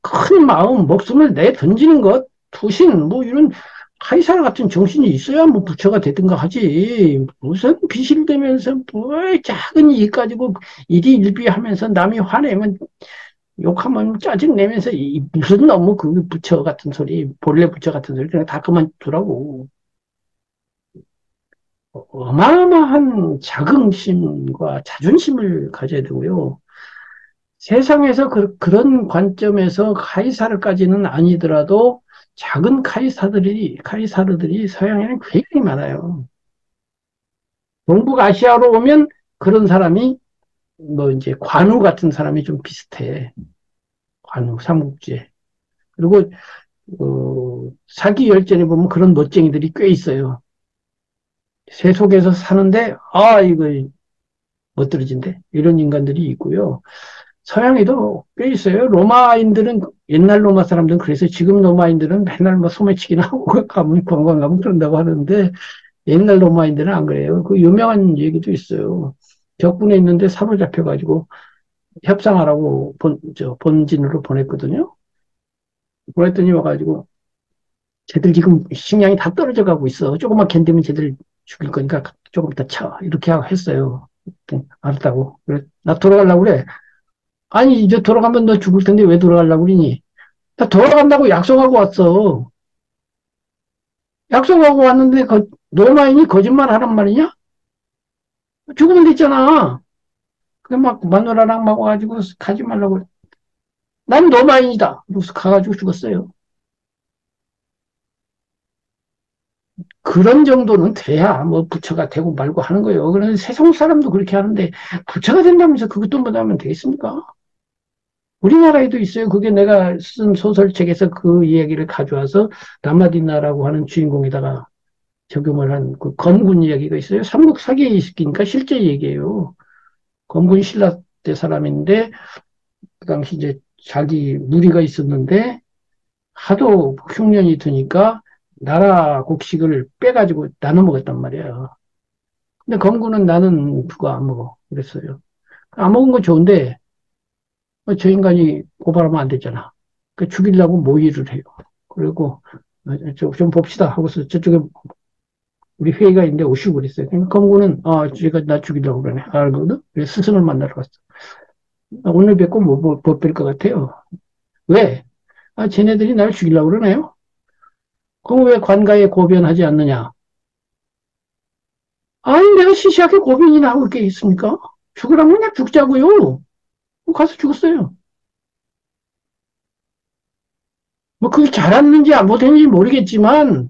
큰 마음, 목숨을 내 던지는 것, 투신, 뭐 이런 카이사 같은 정신이 있어야 뭐 부처가 되든가 하지. 무슨 비실대면서 뭐 작은 이익 가지고 일희일비하면서 남이 화내면 욕하면 짜증내면서 무슨 너무 그 부처 같은 소리, 본래 부처 같은 소리 그냥 다 그만두라고. 어마어마한 자긍심과 자존심을 가져야 되고요. 세상에서 그런 관점에서 카이사르까지는 아니더라도 작은 카이사르들이 서양에는 굉장히 많아요. 동북 아시아로 오면 그런 사람이 뭐 이제 관우 같은 사람이 좀 비슷해. 관우, 삼국지에. 그리고 사기 열전에 보면 그런 멋쟁이들이 꽤 있어요. 세속에서 사는데 아 이거 멋들어진데 이런 인간들이 있고요. 서양에도 꽤 있어요. 로마인들은 옛날 로마 사람들은 그래서 지금 로마인들은 맨날 뭐 소매치기나 하고 가면 관광 가면 그런다고 하는데 옛날 로마인들은 안 그래요. 그 유명한 얘기도 있어요. 격분에 있는데 사로잡혀가지고 협상하라고 본진으로 보냈거든요. 보냈더니 와가지고 쟤들 지금 식량이 다 떨어져 가고 있어. 조금만 견디면 쟤들 죽일 거니까 조금 더 쳐. 이렇게 하고 했어요. 알았다고. 그래, 나 돌아가려고 그래. 아니, 이제 돌아가면 너 죽을 텐데 왜 돌아가려고 그러니? 나 돌아간다고 약속하고 왔어. 약속하고 왔는데 노마인이 거짓말 하란 말이냐? 죽으면 됐잖아. 그게 막 마누라랑 막 와가지고 가지 말라고 그래. 난 노마인이다. 그래서 가가지고 죽었어요. 그런 정도는 돼야 뭐 부처가 되고 말고 하는 거예요. 그런데 세상 사람도 그렇게 하는데 부처가 된다면서 그것도 못하면 되겠습니까? 우리나라에도 있어요. 그게 내가 쓴 소설책에서 그 이야기를 가져와서 라마디나라고 하는 주인공에다가 적용을 한 그 검군 이야기가 있어요. 삼국 사기에 있으니까 실제 얘기예요. 검군 신라 때 사람인데 그 당시 이제 자기 무리가 있었는데 하도 흉년이 드니까 나라 곡식을 빼가지고 나눠 먹었단 말이야. 근데 검군은 나는 그거 안 먹어. 그랬어요. 안 먹은 건 좋은데 저 인간이 고발하면 안 되잖아. 그 죽이려고 모의를 해요. 그리고 좀 봅시다 하고서 저쪽에 우리 회의가 있는데 오시고 그랬어요. 그러니까 검군은 쟤가 나 죽이려고 그러네. 알거든. 그래서 스승을 만나러 갔어. 오늘 뵙고 못 뵐 것 같아요. 왜? 쟤네들이 날 죽이려고 그러네요. 그럼 왜 관가에 고변하지 않느냐? 아니, 내가 시시하게 고변이 나올 게 있습니까? 죽으라면 그냥 죽자고요. 가서 죽었어요. 뭐 그게 잘했는지 못했는지 모르겠지만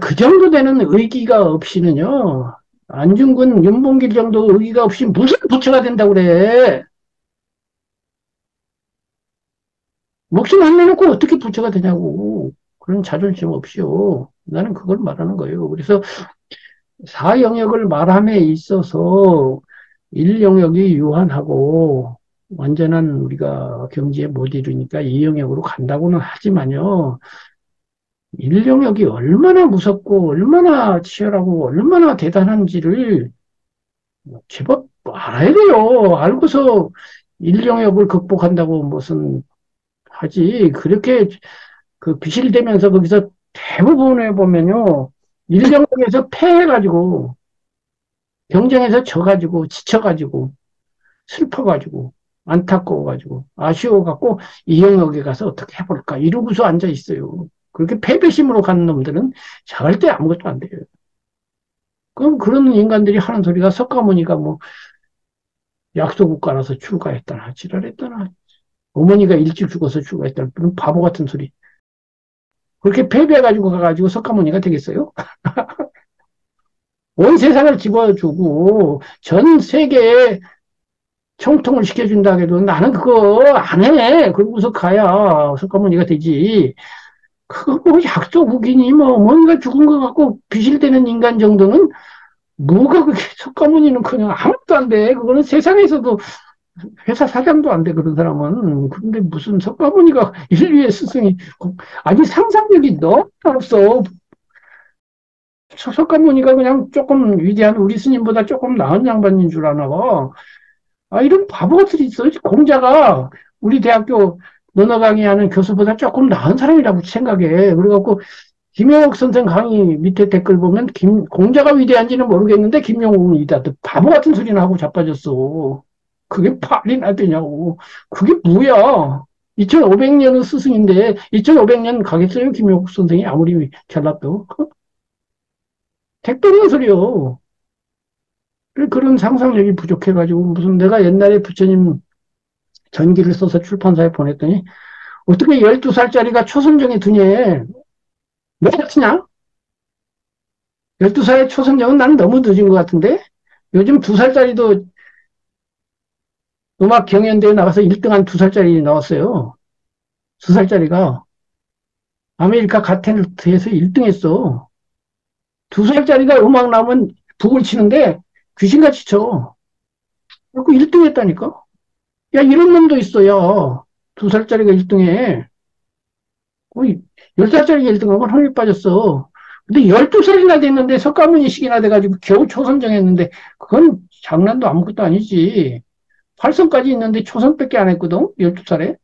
그 정도 되는 의기가 없이는요. 안중근, 윤봉길 정도 의기가 없이 무슨 부처가 된다고 그래. 목숨 안 내놓고 어떻게 부처가 되냐고. 그런 자존심 없이요. 나는 그걸 말하는 거예요. 그래서 사영역을 말함에 있어서 일영역이 유한하고 완전한 우리가 경지에 못 이루니까 이영역으로 간다고는 하지만요. 일영역이 얼마나 무섭고 얼마나 치열하고 얼마나 대단한지를 제법 알아야 돼요. 알고서 일영역을 극복한다고 무슨 하지. 그렇게 그 비실대면서 거기서 대부분에 보면요. 일정국에서 패해가지고, 경쟁에서 져가지고, 지쳐가지고, 슬퍼가지고, 안타까워가지고, 아쉬워갖고, 이 영역에 가서 어떻게 해볼까, 이러고서 앉아 있어요. 그렇게 패배심으로 가는 놈들은 절대 아무것도 안 돼요. 그럼 그런 인간들이 하는 소리가 석가모니가 뭐, 약소국가라서 출가했다나, 지랄했다나, 어머니가 일찍 죽어서 출가했다나, 그런 바보 같은 소리. 그렇게 패배해가지고 가가지고 석가모니가 되겠어요? 온 세상을 집어주고, 전 세계에 총통을 시켜준다 해도 나는 그거 안 해. 그러고서 가야 석가모니가 되지. 그거 뭐 약소국이니 뭐 뭔가 죽은 것 같고 비실대는 인간 정도는 뭐가 그게 석가모니는 그냥 아무것도 안 돼. 그거는 세상에서도 회사 사장도 안 돼. 그런 사람은. 그런데 무슨 석가모니가 인류의 스승이 아니 상상력이 너무 없어. 석가모니가 그냥 조금 위대한 우리 스님보다 조금 나은 양반인 줄 아나 봐. 아, 이런 바보들이 있어. 공자가 우리 대학교 논어 강의하는 교수보다 조금 나은 사람이라고 생각해. 그래갖고 김영옥 선생 강의 밑에 댓글 보면 공자가 위대한지는 모르겠는데 김영옥은 위대하다. 바보 같은 소리나 하고 자빠졌어. 그게 말이나 되냐고. 그게 뭐야. 2500년은 스승인데 2500년 가겠어요? 김영옥 선생이 아무리 잘났도. 택도 없는 소리요. 그런 상상력이 부족해가지고 무슨 내가 옛날에 부처님 전기를 써서 출판사에 보냈더니 어떻게 12살짜리가 초선정에 드냐? 왜 같으냐? 12살의 초선정은 나는 너무 늦은 것 같은데? 요즘 2살짜리도 음악 경연대회 나가서 1등한 2살짜리 나왔어요. 2살짜리가 아메리카 갓탤런트에서 1등했어. 2살짜리가 음악 나오면 북을 치는데 귀신같이 쳐. 그리고 1등했다니까? 야, 이런 놈도 있어요. 2살짜리가 1등해. 10살짜리가 1등하고 흥이 빠졌어. 근데 12살이나 됐는데 석가모니식이나 돼가지고 겨우 초선정했는데 그건 장난도 아무것도 아니지. 활성까지 있는데 초선밖에 안 했거든. 12살에.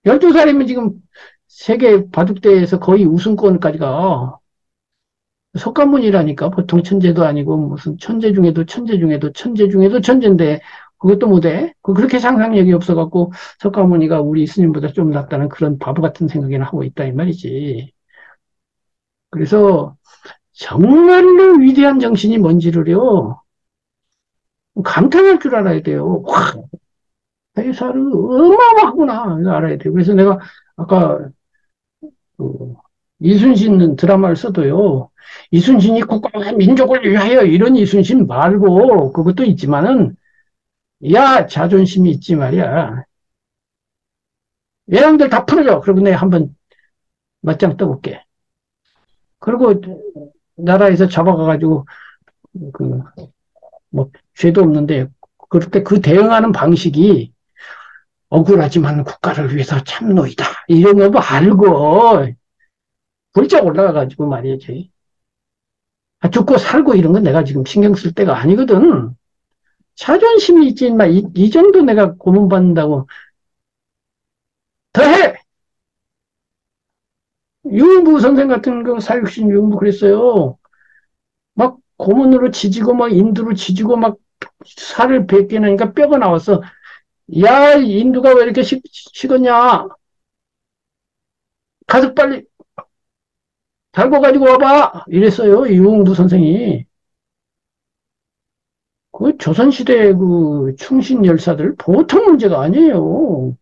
12살이면 지금 세계 바둑대회에서 거의 우승권까지 가. 석가모니라니까. 보통 천재도 아니고 무슨 천재 중에도 천재 중에도 천재 중에도 천재인데 그것도 못해. 그렇게 상상력이 없어갖고 석가모니가 우리 스님보다 좀 낫다는 그런 바보 같은 생각이나 하고 있다 이 말이지. 그래서 정말로 위대한 정신이 뭔지를요 감탄할 줄 알아야 돼요. 와, 회사를 어마어마하구나 이거 알아야 돼요. 그래서 내가 아까 그 이순신 드라마를 써도요. 이순신이 국가와 민족을 위하여 이런 이순신 말고 그것도 있지만은 야 자존심이 있지 말이야. 얘랑들 다 풀어줘. 그리고 내가 한번 맞짱 떠볼게. 그리고 나라에서 잡아가가지고 그 뭐 죄도 없는데 그렇게 그 대응하는 방식이 억울하지만 국가를 위해서 참노이다. 이런 거 알고 불쩍 올라가가지고 말이지. 죽고 살고 이런 건 내가 지금 신경 쓸 때가 아니거든. 자존심이 있지, 이 정도 내가 고문받는다고. 더해! 유흥부 선생 같은 그 사육신 유흥부 그랬어요. 막 고문으로 지지고 막 인두로 지지고 막 살을 뱉게 나니까 뼈가 나왔어. 야, 인두가 왜 이렇게 식었냐? 가서 빨리 달고 가지고 와봐! 이랬어요. 유흥부 선생이. 그 조선시대 그 충신 열사들 보통 문제가 아니에요.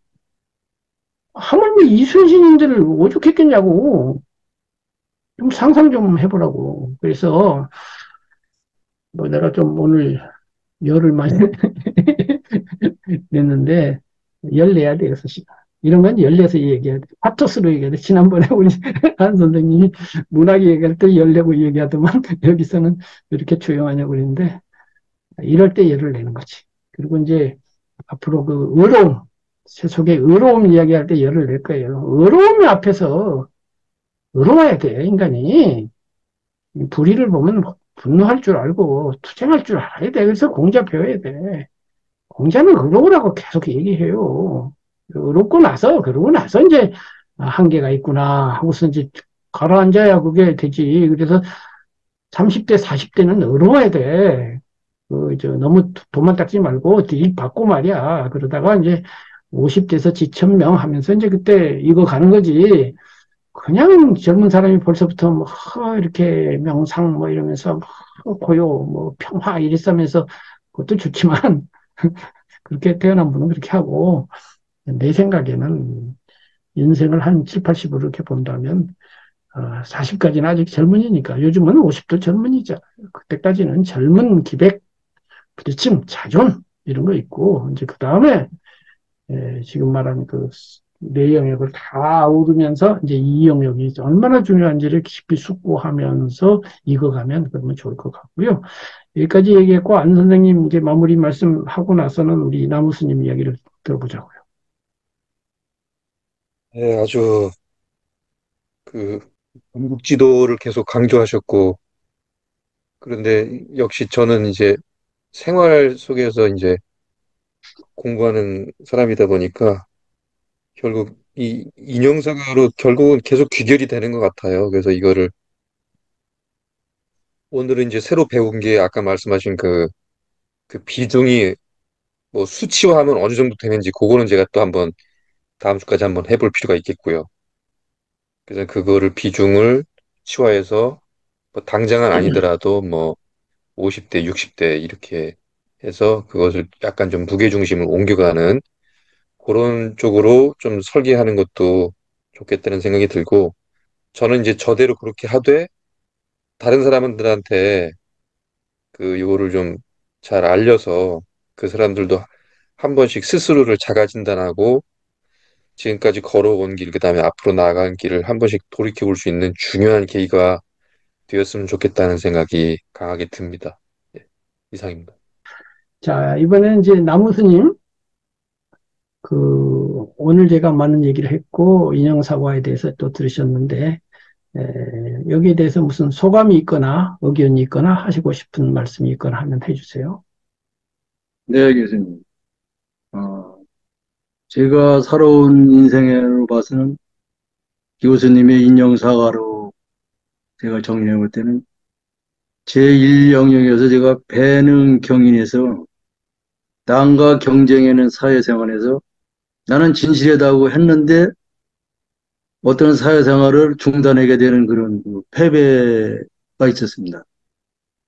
하물며 이순신인들을 오죽했겠냐고. 좀 상상 좀 해보라고. 그래서 뭐 내가 좀 오늘 열을 많이 냈는데 열 내야 돼, 6시간. 이런 건 열내서 얘기해야 돼. 파토스로 얘기해야 돼. 지난번에 우리 한 선생님이 문학 얘기할 때 열내고 얘기하더만 여기서는 왜 이렇게 조용하냐고 그랬는데 이럴 때 열을 내는 거지. 그리고 이제 앞으로 그 의로움, 세속의 의로움 이야기할 때 열을 낼 거예요. 의로움이 앞에서 의로워야 돼, 인간이. 불의를 보면 분노할 줄 알고 투쟁할 줄 알아야 돼. 그래서 공자 배워야 돼. 공자는 의로우라고 계속 얘기해요. 의롭고 나서, 그러고 나서 이제 한계가 있구나 하고서 이제 가라앉아야 그게 되지. 그래서 30대, 40대는 어려워야 돼. 너무 돈만 닦지 말고 일 받고 말이야. 그러다가 이제 50대에서 지천명 하면서 이제 그때 이거 가는 거지. 그냥 젊은 사람이 벌써부터 뭐 이렇게 명상 뭐 이러면서 고요 뭐 평화 이랬으면서 그것도 좋지만 그렇게 태어난 분은 그렇게 하고 내 생각에는 인생을 한 7, 80으로 이렇게 본다면 40까지는 아직 젊은이니까 요즘은 50도 젊은이죠. 그때까지는 젊은 기백, 부딪힘, 자존 이런 거 있고 이제 그 다음에 지금 말한 그 네 영역을 다 아우르면서 이제 이 영역이 얼마나 중요한지를 깊이 숙고하면서 익어가면 그러면 좋을 것 같고요. 여기까지 얘기했고 안 선생님 이제 마무리 말씀하고 나서는 우리 나무 스님 이야기를 들어보자고요. 네, 아주 그 전국 지도를 계속 강조하셨고, 그런데 역시 저는 이제 생활 속에서 이제 공부하는 사람이다 보니까 결국 이 인용사과로 결국은 계속 귀결이 되는 것 같아요. 그래서 이거를 오늘은 이제 새로 배운 게 아까 말씀하신 그 비중이 뭐 수치화하면 어느 정도 되는지 그거는 제가 또 한번 다음 주까지 한번 해볼 필요가 있겠고요. 그래서 그거를 비중을 치화해서 뭐 당장은 아니더라도 뭐 50대, 60대 이렇게 해서 그것을 약간 좀 무게중심을 옮겨가는 그런 쪽으로 좀 설계하는 것도 좋겠다는 생각이 들고 저는 이제 저대로 그렇게 하되 다른 사람들한테 그 요거를 좀 잘 알려서 그 사람들도 한 번씩 스스로를 자가 진단하고 지금까지 걸어온 길, 그다음에 앞으로 나아간 길을 한 번씩 돌이켜 볼 수 있는 중요한 계기가 되었으면 좋겠다는 생각이 강하게 듭니다. 예, 이상입니다. 자, 이번에는 이제 나무 스님 오늘 제가 많은 얘기를 했고 인형사과에 대해서 또 들으셨는데 여기에 대해서 무슨 소감이 있거나 의견이 있거나 하시고 싶은 말씀이 있거나 하면 해주세요. 네, 교수님. 어, 제가 살아온 인생으로 봐서는 교수님의 인정사과로 제가 정리해 볼 때는 제1영역에서 제가 배는 경인에서 남과 경쟁하는 사회생활에서 나는 진실하다고 했는데 어떤 사회생활을 중단하게 되는 그런 그 패배가 있었습니다.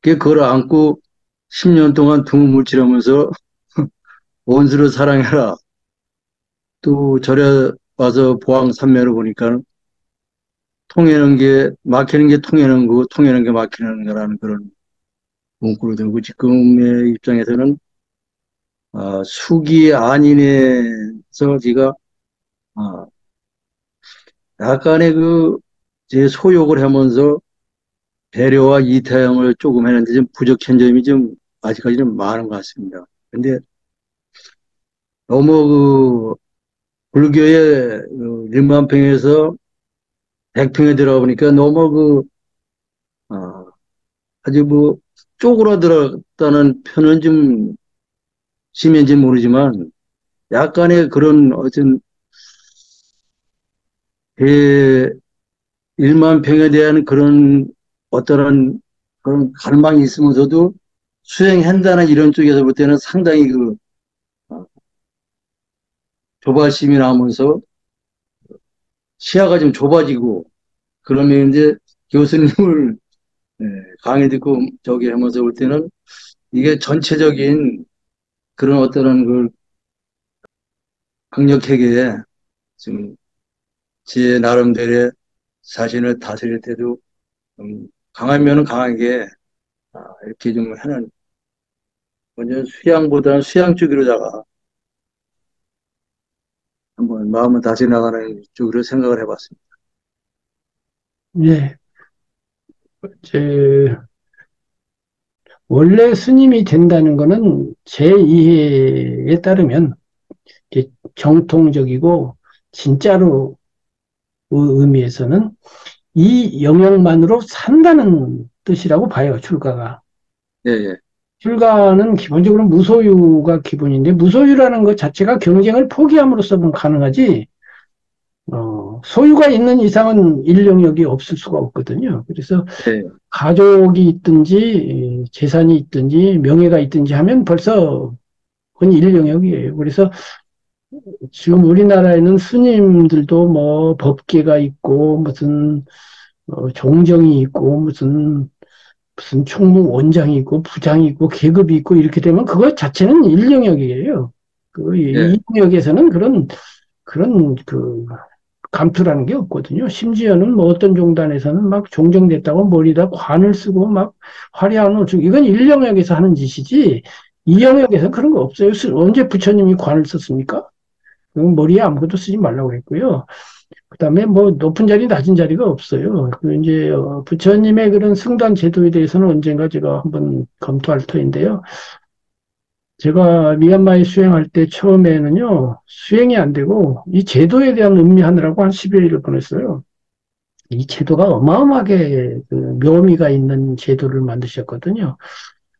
그걸 안고 10년 동안 등을 물질하면서 원수를 사랑해라. 또 절에 와서 보항산매를 보니까 통하는 게, 막히는 게 통하는 거고, 통하는 게 막히는 거라는 그런 문구로 되고, 지금의 입장에서는, 수기 안인에서 제가, 아, 약간의 제 소욕을 하면서 배려와 이타형을 조금 했는데 좀 부족한 점이 좀 아직까지는 많은 것 같습니다. 근데 너무 불교의 일만평에서 백평에 들어가 보니까 너무 어, 아주 쪼그라들었다는 표현은 좀 심한지 모르지만 약간의 그런 어떤 대 일만 평에 대한 그런 어떠한 그런 갈망이 있으면서도 수행한다는 이런 쪽에서 볼 때는 상당히 어, 조바심이 나면서 시야가 좀 좁아지고 그러면 이제 교수님을 예, 강의 듣고 저기 하면서 볼 때는 이게 전체적인 그런 어떠한 강력하게 지금 제 나름대로의 자신을 다스릴 때도 강하면은 강하게 이렇게 좀 하는 먼저 수양보다는 수양 쪽으로다가 한번 마음을 다스려 나가는 쪽으로 생각을 해봤습니다. 예, 원래 스님이 된다는 거는 제 이해에 따르면 정통적이고 진짜로 의미에서는 이 영역만으로 산다는 뜻이라고 봐요, 출가가. 예, 예. 출가는 기본적으로 무소유가 기본인데 무소유라는 것 자체가 경쟁을 포기함으로써 가능하지 소유가 있는 이상은 일영역이 없을 수가 없거든요. 그래서 네. 가족이 있든지 재산이 있든지 명예가 있든지 하면 벌써 그건 일영역이에요. 그래서 지금 우리나라에는 스님들도 뭐 법계가 있고 무슨 종정이 있고 무슨 총무원장이 있고 부장이 있고 계급이 있고 이렇게 되면 그것 자체는 일영역이에요. 그 네. 이영역에서는 그런 그 감투라는 게 없거든요. 심지어는 뭐 어떤 종단에서는 막 종정됐다고 머리에다 관을 쓰고 막 화려한 옷을 이건 일영역에서 하는 짓이지 이영역에서는 그런 거 없어요. 언제 부처님이 관을 썼습니까? 머리에 아무것도 쓰지 말라고 했고요. 그다음에 뭐 높은 자리 낮은 자리가 없어요. 그 이제 부처님의 그런 승단 제도에 대해서는 언젠가 제가 한번 검토할 터인데요. 제가 미얀마에 수행할 때 처음에는요, 수행이 안 되고, 이 제도에 대한 음미하느라고 한 10여일을 보냈어요. 이 제도가 어마어마하게 그 묘미가 있는 제도를 만드셨거든요.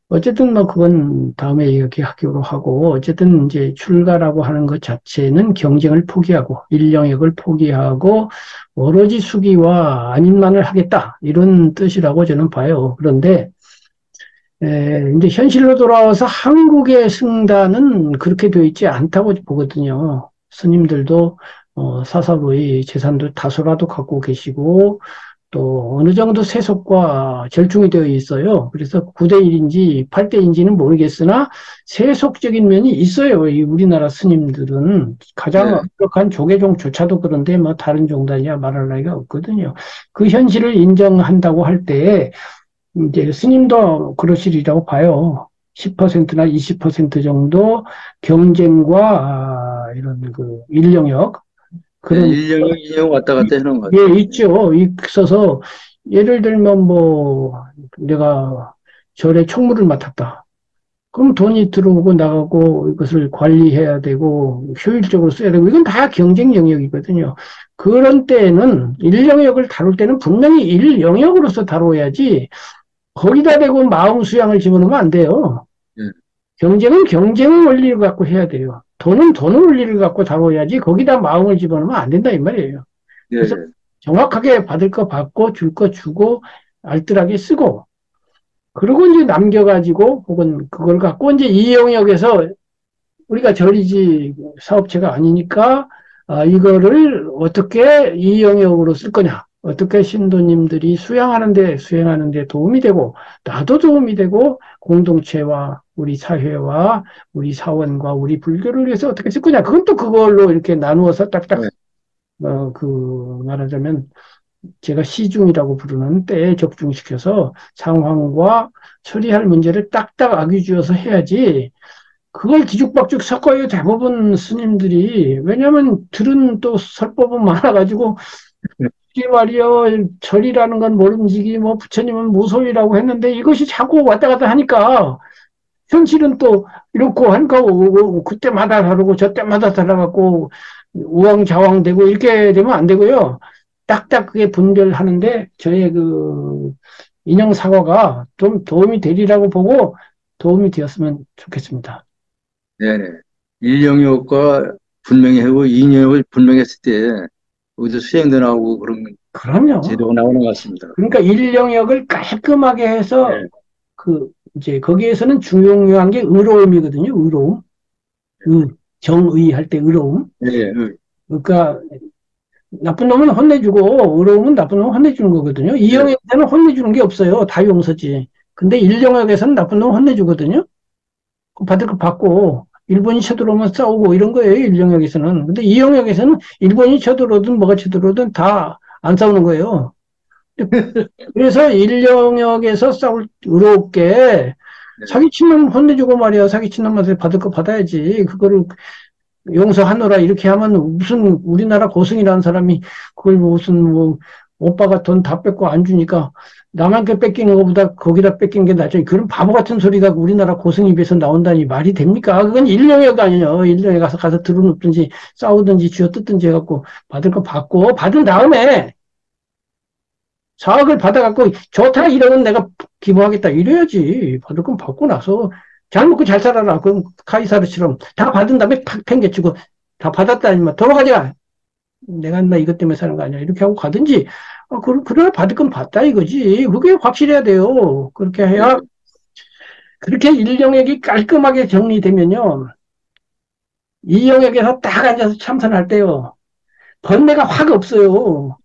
어쨌든 뭐 그건 다음에 이야기하기로 하고, 어쨌든 이제 출가라고 하는 것 자체는 경쟁을 포기하고, 일영역을 포기하고, 오로지 수기와 안인만을 하겠다. 이런 뜻이라고 저는 봐요. 그런데, 이제 현실로 돌아와서 한국의 승단은 그렇게 되어 있지 않다고 보거든요. 스님들도 사사로이 재산도 다소라도 갖고 계시고 또 어느 정도 세속과 절충이 되어 있어요. 그래서 9대1인지 8대1인지는 모르겠으나 세속적인 면이 있어요. 이 우리나라 스님들은 가장 네. 엄격한 조계종조차도 그런데 뭐 다른 종단이야 말할 나위가 없거든요. 그 현실을 인정한다고 할 때 이제 스님도 그러시리라고 봐요. 10%나 20% 정도 경쟁과 이런 그 인력력 네. 그런 1영역, 2영역 왔다 갔다 해놓은 것 같아요. 게 있죠. 있어서 예를 들면 뭐 내가 절에 총무를 맡았다. 그럼 돈이 들어오고 나가고 이것을 관리해야 되고 효율적으로 써야 되고 이건 다 경쟁 영역이거든요. 그런 때에는 일 영역을 다룰 때는 분명히 일 영역으로서 다뤄야지 거기다 대고 마음 수양을 집어넣으면 안 돼요. 네. 경쟁은 경쟁 원리를 갖고 해야 돼요. 돈은 돈 원리를 갖고 다뤄야지 거기다 마음을 집어넣으면 안 된다 이 말이에요. 네. 그래서 정확하게 받을 거 받고 줄 거 주고 알뜰하게 쓰고 그리고 이제 남겨가지고 혹은 그걸 갖고 이제 이 영역에서 우리가 저리지 사업체가 아니니까 이거를 어떻게 이 영역으로 쓸 거냐. 어떻게 신도님들이 수행하는데 도움이 되고, 나도 도움이 되고, 공동체와 우리 사회와 우리 사원과 우리 불교를 위해서 어떻게 쓸 거냐. 그건 또 그걸로 이렇게 나누어서 딱딱, 네. 말하자면, 제가 시중이라고 부르는 때에 적중시켜서 상황과 처리할 문제를 딱딱 악유지어서 해야지, 그걸 뒤죽박죽 섞어요, 대부분 스님들이. 왜냐면, 들은 또 설법은 많아가지고, 이게 말이요, 절이라는 건 모름지기, 뭐, 부처님은 무소이라고 했는데, 이것이 자꾸 왔다 갔다 하니까, 현실은 또 이렇고 하니까, 그때마다 다르고, 저때마다 달라갖고, 우왕좌왕 되고, 이렇게 되면 안 되고요. 딱딱 그게 분별하는데, 저의 그, 인형사과가 좀 도움이 되리라고 보고, 도움이 되었으면 좋겠습니다. 네네. 1영역과 분명히 하고 2영역을 분명히 했을 때, 거기서 수행도 나오고 그런 그럼요. 제도가 나오는 것 같습니다. 그러니까 일영역을 깔끔하게 해서 네. 이제 거기에서는 중요한 게 의로움이거든요. 의로움. 정의 할 때 의로움. 네. 그러니까 나쁜 놈은 혼내주고 의로움은 나쁜 놈은 혼내주는 거거든요. 네. 이영역에서는 혼내주는 게 없어요. 다 용서지. 근데 일영역에서는 나쁜 놈은 혼내주거든요. 받을 거 받고 일본이 쳐들어오면 싸우고 이런 거예요. 일영역에서는. 근데 이영역에서는 일본이 쳐들어오든 뭐가 쳐들어오든 다 안 싸우는 거예요. 그래서 일영역에서 싸울 의롭게 네. 사기친 놈 혼내주고 말이야. 사기친 놈한테 받을 거 받아야지. 그거를 용서하노라 이렇게 하면 무슨 우리나라 고승이라는 사람이 그걸 무슨 뭐 오빠가 돈 다 뺏고 안 주니까 남한테 뺏기는 것보다 거기다 뺏긴 게 낫죠. 그런 바보 같은 소리가 우리나라 고승 입에서 나온다니 말이 됩니까? 그건 일령역 아니에요. 일령에 가서 들어눕든지 싸우든지 쥐어뜯든지 해갖고 받을 거 받고 받은 다음에 사학을 받아갖고 좋다 이러면 내가 기부하겠다 이래야지. 받을 건 받고 나서 잘 먹고 잘 살아라. 그럼 카이사르처럼 다 받은 다음에 팍 팽개치고 다 받았다 아니면 돌아가자. 내가 나 이것 때문에 사는 거 아니야. 이렇게 하고 가든지, 그래, 받을 건 받다 이거지. 그게 확실해야 돼요. 그렇게 네. 해야, 그렇게 일 영역이 깔끔하게 정리되면요. 이 영역에서 딱 앉아서 참선할 때요. 번뇌가 확 없어요.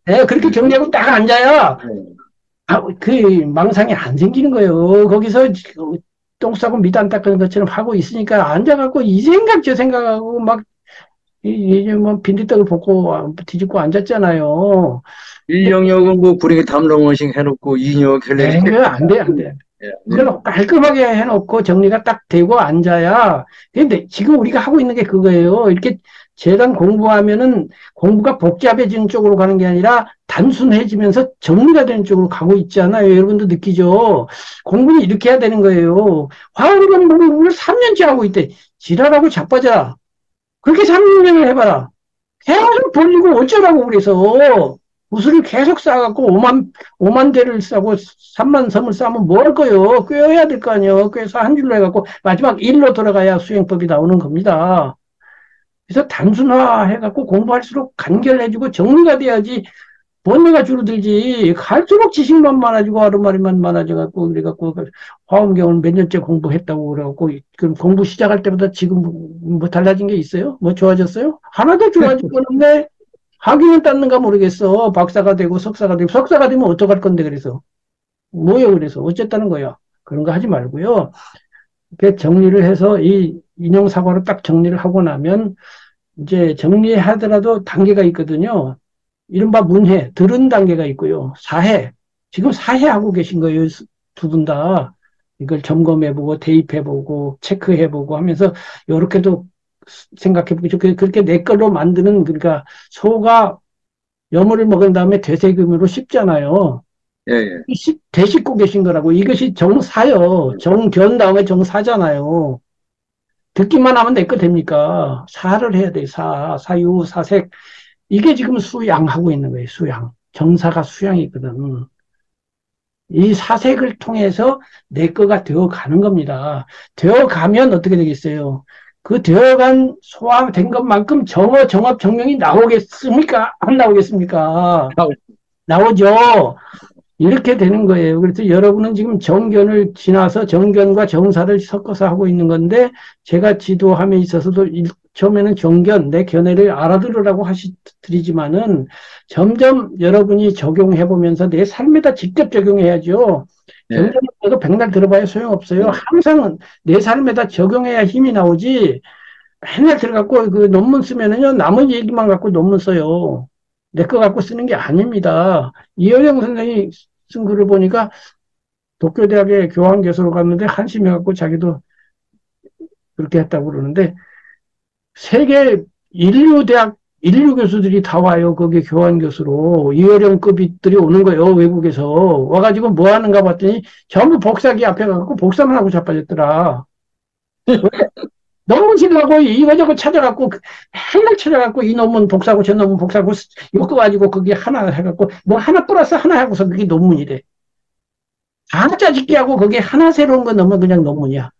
네, 그렇게 정리하고 딱 앉아야, 네. 그 망상이 안 생기는 거예요. 거기서 똥 싸고 밑 안 닦는 것처럼 하고 있으니까 앉아갖고 이 생각 저 생각하고 막 이제 뭐 빈대떡을 볶고 뒤집고 앉았잖아요. 일 영역은 뭐 불행히 담롱원식 해놓고 이 영역 헬레리 네, 안 돼, 안 돼. 그걸 깔끔하게 해놓고 정리가 딱 되고 앉아야. 근데 지금 우리가 하고 있는 게 그거예요. 이렇게 재단 공부하면은 공부가 복잡해지는 쪽으로 가는 게 아니라 단순해지면서 정리가 되는 쪽으로 가고 있잖아요. 여러분도 느끼죠? 공부는 이렇게 해야 되는 거예요. 화학 공부를 3년째 하고 있대. 지랄하고 자빠져. 그렇게 3년을 해봐라. 계속 돌리고 어쩌라고 그래서. 구슬을 계속 쌓아갖고 5만 대를 싸고 3만 섬을 쌓으면 뭐 할 거요? 꿰어야 될 거 아니에요. 꿰서 한 줄로 해갖고 마지막 일로 돌아가야 수행법이 나오는 겁니다. 그래서 단순화해갖고 공부할수록 간결해지고 정리가 돼야지 번뇌가 줄어들지. 갈수록 지식만 많아지고 하루말이만 많아져갖고 그래갖고 화엄경을 몇 년째 공부했다고 그래갖고 그럼 공부 시작할 때보다 지금 뭐 달라진 게 있어요? 뭐 좋아졌어요? 하나도 좋아진 건 없네. 학위는 땄는가 모르겠어. 박사가 되고 석사가 되고 석사가 되면 어떡할 건데 그래서 뭐요 그래서 어쨌다는 거야. 그런 거 하지 말고요. 이렇게 정리를 해서 이 인용사과로 딱 정리를 하고 나면 이제 정리하더라도 단계가 있거든요. 이른바 문해, 들은 단계가 있고요. 사해, 지금 사해하고 계신 거예요. 두 분 다. 이걸 점검해보고 대입해보고 체크해보고 하면서 이렇게도 생각해보고 그렇게 내 걸로 만드는 그러니까 소가 여물을 먹은 다음에 되새김으로 씹잖아요. 예, 예. 되씹고 계신 거라고. 이것이 정사요. 정견 다음에 정사잖아요. 듣기만 하면 내 거 됩니까? 사를 해야 돼. 사유, 사색. 이게 지금 수양하고 있는 거예요. 수양. 정사가 수양이거든. 이 사색을 통해서 내 거가 되어가는 겁니다. 되어가면 어떻게 되겠어요? 그 되어간 소화된 것만큼 정어, 정업, 정명이 나오겠습니까? 안 나오겠습니까? 나오죠. 이렇게 되는 거예요. 그래서 여러분은 지금 정견을 지나서 정견과 정사를 섞어서 하고 있는 건데 제가 지도함에 있어서도 처음에는 정견, 내 견해를 알아들으라고 드리지만은 점점 여러분이 적용해 보면서 내 삶에다 직접 적용해야죠. 네. 정견을 백날 들어봐야 소용없어요. 항상 내 삶에다 적용해야 힘이 나오지. 맨날 들어갖고 그 논문 쓰면은요, 남의 얘기만 갖고 논문 써요. 내 거 갖고 쓰는 게 아닙니다. 이효영 선생이 쓴 글을 보니까 도쿄대학에 교환교수로 갔는데 한심해갖고 자기도 그렇게 했다고 그러는데 세계 인류 교수들이 다 와요. 거기 교환교수로. 이효령급들이 오는 거예요. 외국에서. 와가지고 뭐 하는가 봤더니 전부 복사기 앞에 가갖고 복사만 하고 자빠졌더라. 너무 싫어하고 이거저거 찾아갖고 맨날 찾아갖고 이 논문 복사하고 저 논문 복사하고 엮어가지고 거기 하나 해갖고 뭐 하나 플러스 하나 하고서 그게 논문이래. 다 짜집기 하고 거기에 하나 새로운 거 넣으면 그냥 논문이야.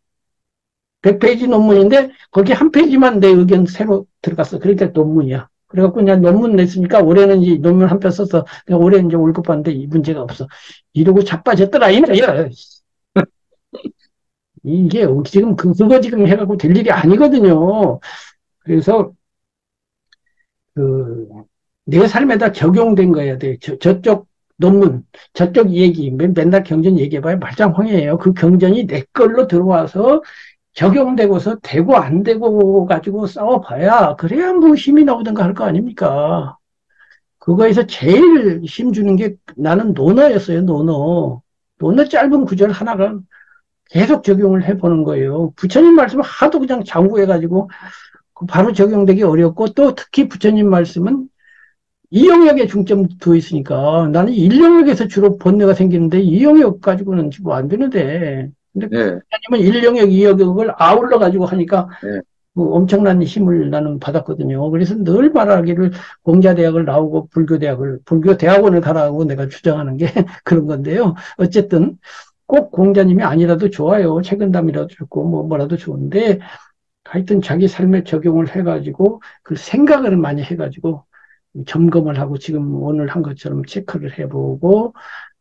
100페이지 논문인데 거기 한 페이지만 내 의견 새로 들어갔어. 그러니까 논문이야. 그래갖고 그냥 논문 냈으니까 올해는 이제 논문 한 편 써서 그냥 올해 이제 월급 받는데 이 문제가 없어. 이러고 자빠졌더라 이 말이야. 이게 지금 그거 지금 해갖고 될 일이 아니거든요. 그래서 내 삶에다 적용된 거야 돼. 저쪽 논문, 저쪽 얘기, 맨날 경전 얘기해봐야 말짱황이에요. 그 경전이 내 걸로 들어와서 적용되고서 되고 안 되고 가지고 싸워봐야 그래야 뭐 힘이 나오든가 할 거 아닙니까? 그거에서 제일 힘주는 게 나는 논어였어요. 논어 짧은 구절 하나가 계속 적용을 해보는 거예요. 부처님 말씀을 하도 그냥 장구해가지고 바로 적용되기 어렵고 또 특히 부처님 말씀은 이 영역에 중점 두어 있으니까 나는 일 영역에서 주로 번뇌가 생기는데 이 영역 가지고는 뭐 안 되는데 근데 네. 아니면 일 영역, 이 영역을 아울러 가지고 하니까 네. 뭐 엄청난 힘을 나는 받았거든요. 그래서 늘 말하기를 공자대학을 나오고 불교대학원을 가라고 내가 주장하는 게 그런 건데요. 어쨌든 꼭 공자님이 아니라도 좋아요. 책은담이라도 좋고 뭐라도 좋은데 하여튼 자기 삶에 적용을 해가지고 그 생각을 많이 해가지고 점검을 하고 지금 오늘 한 것처럼 체크를 해보고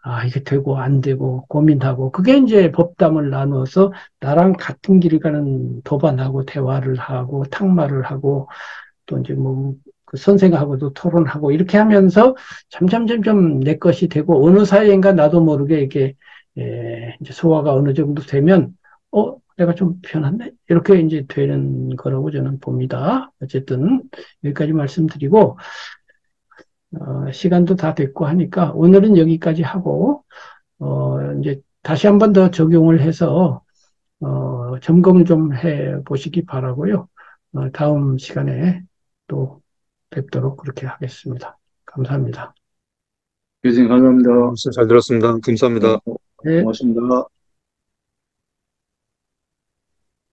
아, 이게 되고 안 되고 고민하고 그게 이제 법담을 나누어서 나랑 같은 길을 가는 도반하고 대화를 하고 탁말을 하고 또 이제 뭐 그 선생하고도 토론하고 이렇게 하면서 점점 내 것이 되고 어느 사이인가 나도 모르게 이게 이제 소화가 어느 정도 되면 내가 좀 편한데 이렇게 이제 되는 거라고 저는 봅니다. 어쨌든 여기까지 말씀드리고 시간도 다 됐고 하니까 오늘은 여기까지 하고 이제 다시 한번 더 적용을 해서 점검을 좀 해 보시기 바라고요. 다음 시간에 또 뵙도록 그렇게 하겠습니다. 감사합니다. 교수님, 감사합니다. 말씀 잘 들었습니다. 감사합니다. 네, 네. 고맙습니다.